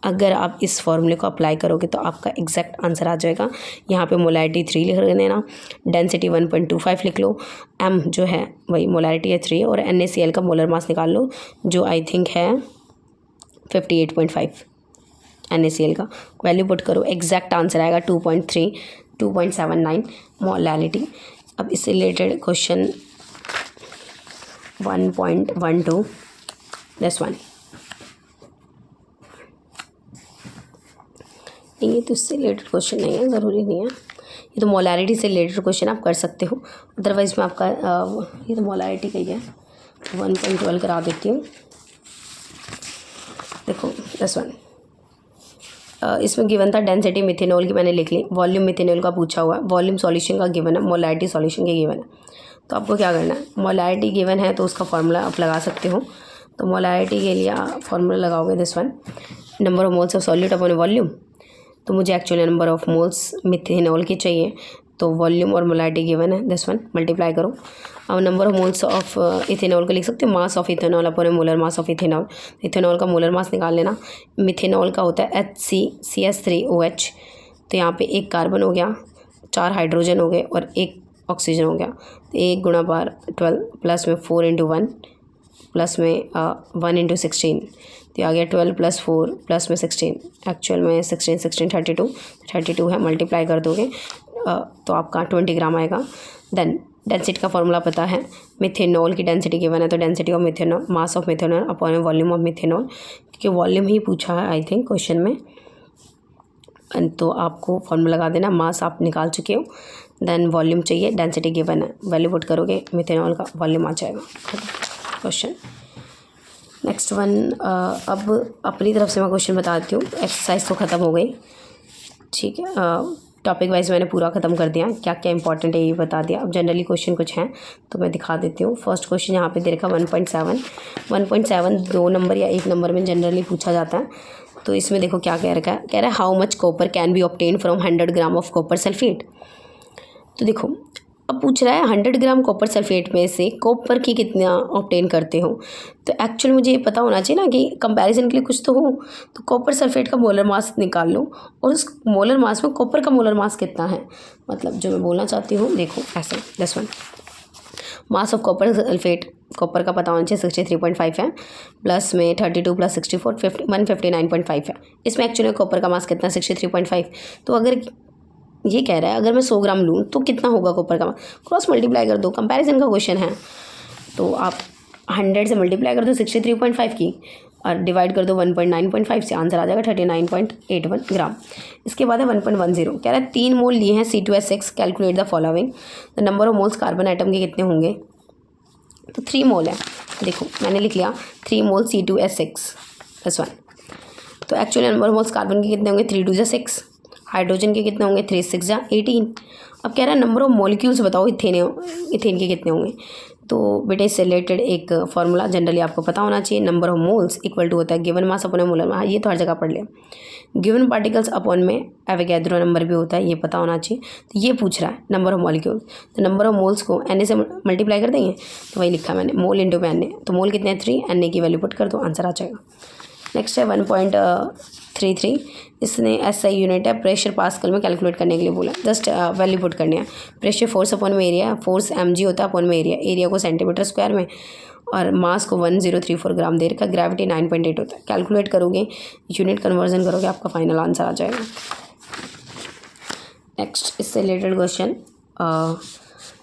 [SPEAKER 1] अगर आप इस फॉर्मूले को अप्लाई करोगे तो आपका एग्जैक्ट आंसर आ जाएगा। यहाँ पे मोलैरिटी 3 लिख देना, डेंसिटी 1.25 लिख लो, m जो है वही मोलैरिटी है 3 और NaCl का मोलर मास निकाल लो जो आई थिंक है 58.5। NaCl का वैल्यू पुट करो, एग्जैक्ट आंसर आएगा 2.79 मोलैरिटी। अब इससे रिलेटेड क्वेश्चन 1.12 दिस वन, ये तो इससे रिलेटेड क्वेश्चन नहीं है, ज़रूरी नहीं है, ये तो मोलैरिटी से रिलेटेड क्वेश्चन आप कर सकते हो। अदरवाइज में आपका ये तो मोलैरिटी का ही है, 1.12 करा देती हूँ। देखो दिस वन, इसमें गिवन था डेंसिटी मिथेनॉल की, मैंने लिख ली। वॉल्यूम मिथेनॉल का पूछा हुआ है, वॉल्यूम सॉल्यूशन का गिवन है, मोलैरिटी सॉल्यूशन के गिवन है। तो आपको क्या करना है, मोलैरिटी गिवन है तो उसका फार्मूला आप लगा सकते हो। तो मोलैरिटी के लिए फार्मूला लगाओगे this one, number of moles of solute upon volume. तो मुझे actually number of moles methanol की चाहिए, तो वॉल्यूम और मोलैरिटी गिवन है दिस वन, मल्टीप्लाई करो। अब number of moles of ethanol को लिख सकते हो, mass of ethanol upon molar mass of ethanol. Ethanol का मोलर मास निकाल लेना। मिथेनॉल का होता है HCCS3OH, तो यहाँ पे एक कार्बन हो गया, 4 हाइड्रोजन हो गए और 1 ऑक्सीजन हो गया। तो 1 गुणा बार 12 प्लस में 4 इंटू 1 प्लस में 1 इंटू 16, तो आ गया 12 प्लस 4 प्लस में 16, एक्चुअल में 16 32 है, मल्टीप्लाई कर दोगे तो आपका 20 ग्राम आएगा। देन डेंसिटी का फॉर्मूला पता है, मिथेनॉल की डेंसिटी गिवन है, तो density of methanol, mass of methanol upon volume of methanol, क्योंकि वॉल्यूम ही पूछा है आई थिंक क्वेश्चन में। तो आपको फॉर्मूला लगा देना, मास आप निकाल चुके हो, देन वॉल्यूम चाहिए, डेंसिटी गिवन है, वैल्यू पुट करोगे मिथेनॉल का वॉल्यूम आ जाएगा क्वेश्चन। नेक्स्ट वन, अब अपनी तरफ से मैं क्वेश्चन बता देती हूँ। एक्सरसाइज तो ख़त्म हो गई, ठीक है, टॉपिक वाइज मैंने पूरा ख़त्म कर दिया, क्या क्या इंपॉर्टेंट है ये बता दिया। अब जनरली क्वेश्चन कुछ हैं तो मैं दिखा देती हूँ। फर्स्ट क्वेश्चन यहाँ पे दे रखा 1.7 2 नंबर या 1 नंबर में जनरली पूछा जाता है। तो इसमें देखो क्या कह रखा है, कह रहा है how much copper can be obtain from 100 gram of copper sulphate. तो देखो अब पूछ रहा है 100 ग्राम कॉपर सल्फेट में से कॉपर की कितना ऑब्टेन करते हो। तो एक्चुअली मुझे ये पता होना चाहिए ना कि कंपैरिजन के लिए कुछ तो हो। तो कॉपर सल्फेट का मोलर मास निकाल लो और उस मोलर मास में कॉपर का मोलर मास कितना है, मतलब जो मैं बोलना चाहती हूँ देखो ऐसे, this one, mass of copper sulphate, copper का पता होना चाहिए 63.5 है, प्लस में 32 प्लस 64 159.5 है। इसमें एक्चुअली कॉपर का मास कितना 63.5। तो अगर ये कह रहा है अगर मैं 100 ग्राम लूँ तो कितना होगा कॉपर का, क्रॉस मल्टीप्लाई कर दो, कंपैरिजन का क्वेश्चन है। तो आप 100 से मल्टीप्लाई कर दो 63.5 की और डिवाइड कर दो 1.9.5 से, आंसर आ जाएगा 39.81 ग्राम। इसके बाद है 1.10, कह रहा है 3 मोल लिए हैं C2H6, calculate the following, the number of moles carbon atom के कितने होंगे। तो 3 मोल है, देखो मैंने लिख लिया 3 मोल C2H6 प्लस 1। तो actually number of moles carbon के कितने होंगे, 3 2 6, हाइड्रोजन के कितने होंगे, 3 6 18। अब कह रहा है नंबर ऑफ मॉलिक्यूल्स बताओ इथेन के कितने होंगे। तो बेटे इससे रिलेटेड एक फार्मूला जनरली आपको पता होना चाहिए, number of moles equal to होता है given mass upon molar mass, ये तो हर जगह पढ़ लिया। गिवन पार्टिकल्स अपॉन में एवोगैड्रो नंबर भी होता है, ये पता होना चाहिए। तो ये पूछ रहा है नंबर ऑफ मॉलिक्यूल्स, तो नंबर ऑफ मोल्स को एन से मल्टीप्लाई कर देंगे, तो वही लिखा मैंने, मोल इंटू में एन, तो मोल कितने हैं 3, एन की वैल्यू पुट कर दो, आंसर आ जाएगा। नेक्स्ट है 1.33, इसने SI यूनिट है, प्रेशर पास्कल में कैलकुलेट करने के लिए बोला, जस्ट वैल्यू पुट करनी है। प्रेशर फोर्स अपॉन में एरिया, फोर्स mg होता है अपॉन में एरिया, एरिया को सेंटीमीटर स्क्वायर में, और मास को 1034 ग्राम दे रखा, ग्रेविटी 9.8 होता है। कैलकुलेट करोगे, यूनिट कन्वर्जन करोगे, आपका फाइनल आंसर आ जाएगा। नेक्स्ट इससे रिलेटेड क्वेश्चन,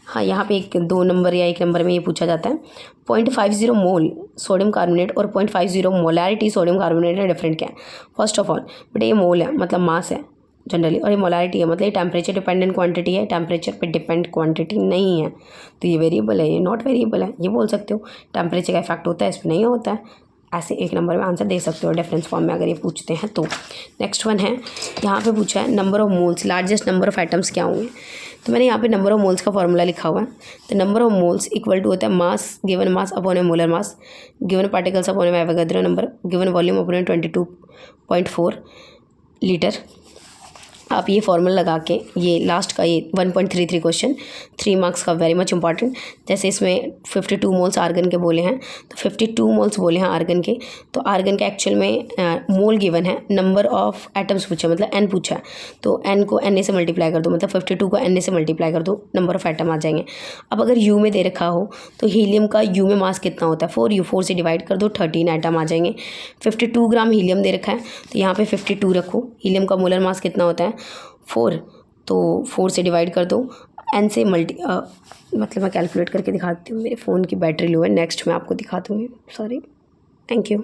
[SPEAKER 1] हाँ यहाँ पे 2 नंबर या 1 नंबर में ये पूछा जाता है 0.50 मोल सोडियम कार्बोनेट और 0.50 मोलैरिटी सोडियम कार्बोनेट में डिफरेंट क्या है। फर्स्ट ऑफ ऑल बेटा ये मोल है मतलब मास है जनरली, और ये मोलैरिटी है मतलब ये टेम्परेचर डिपेंडेंट क्वांटिटी है, टेम्परेचर पे डिपेंड क्वांटिटी नहीं है। तो ये वेरिएबल है, ये नॉट वेरिएबल है, ये बोल सकते हो। टेम्परेचर का इफेक्ट होता है, इस पर नहीं होता है। ऐसे 1 नंबर में आंसर दे सकते हो डिफरेंस फॉर्म में अगर ये पूछते हैं तो। नेक्स्ट वन है, यहाँ पे पूछा है number of moles, largest number of atoms क्या होंगे। तो मैंने यहाँ पे नंबर ऑफ मोल्स का फॉर्मूला लिखा हुआ है। तो number of moles equal to होता है mass, given mass upon a molar mass, given particles upon a Avogadro number, given volume upon 22.4 litre. आप ये फॉर्मूला लगा के, ये लास्ट का ये 1.33 क्वेश्चन 3 मार्क्स का वेरी मच इंपॉर्टेंट। जैसे इसमें 52 मोल्स आर्गन के बोले हैं, तो 52 मोल्स बोले हैं आर्गन के, तो आर्गन के एक्चुअल में मोल गिवन है, नंबर ऑफ एटम्स पूछा मतलब एन पूछा है, तो एन को एन से मल्टीप्लाई कर दो, मतलब 52 को एन से मल्टीप्लाई कर दो, नंबर ऑफ एटम आ जाएंगे। अब अगर यू में दे रखा हो तो हीलियम का यू में मास कितना होता है 4u, 4 से डिवाइड कर दो 13 एटम आ जाएंगे। 52 ग्राम हीलियम दे रखा है, तो यहाँ पे 52 रखो। हीलियम का मोलर मास कितना होता है 4, तो 4 से डिवाइड कर दो, एन से मतलब मैं कैलकुलेट करके दिखाती हूँ, मेरे फ़ोन की बैटरी लो है, नेक्स्ट मैं आपको दिखा दूँगी, सॉरी, थैंक यू।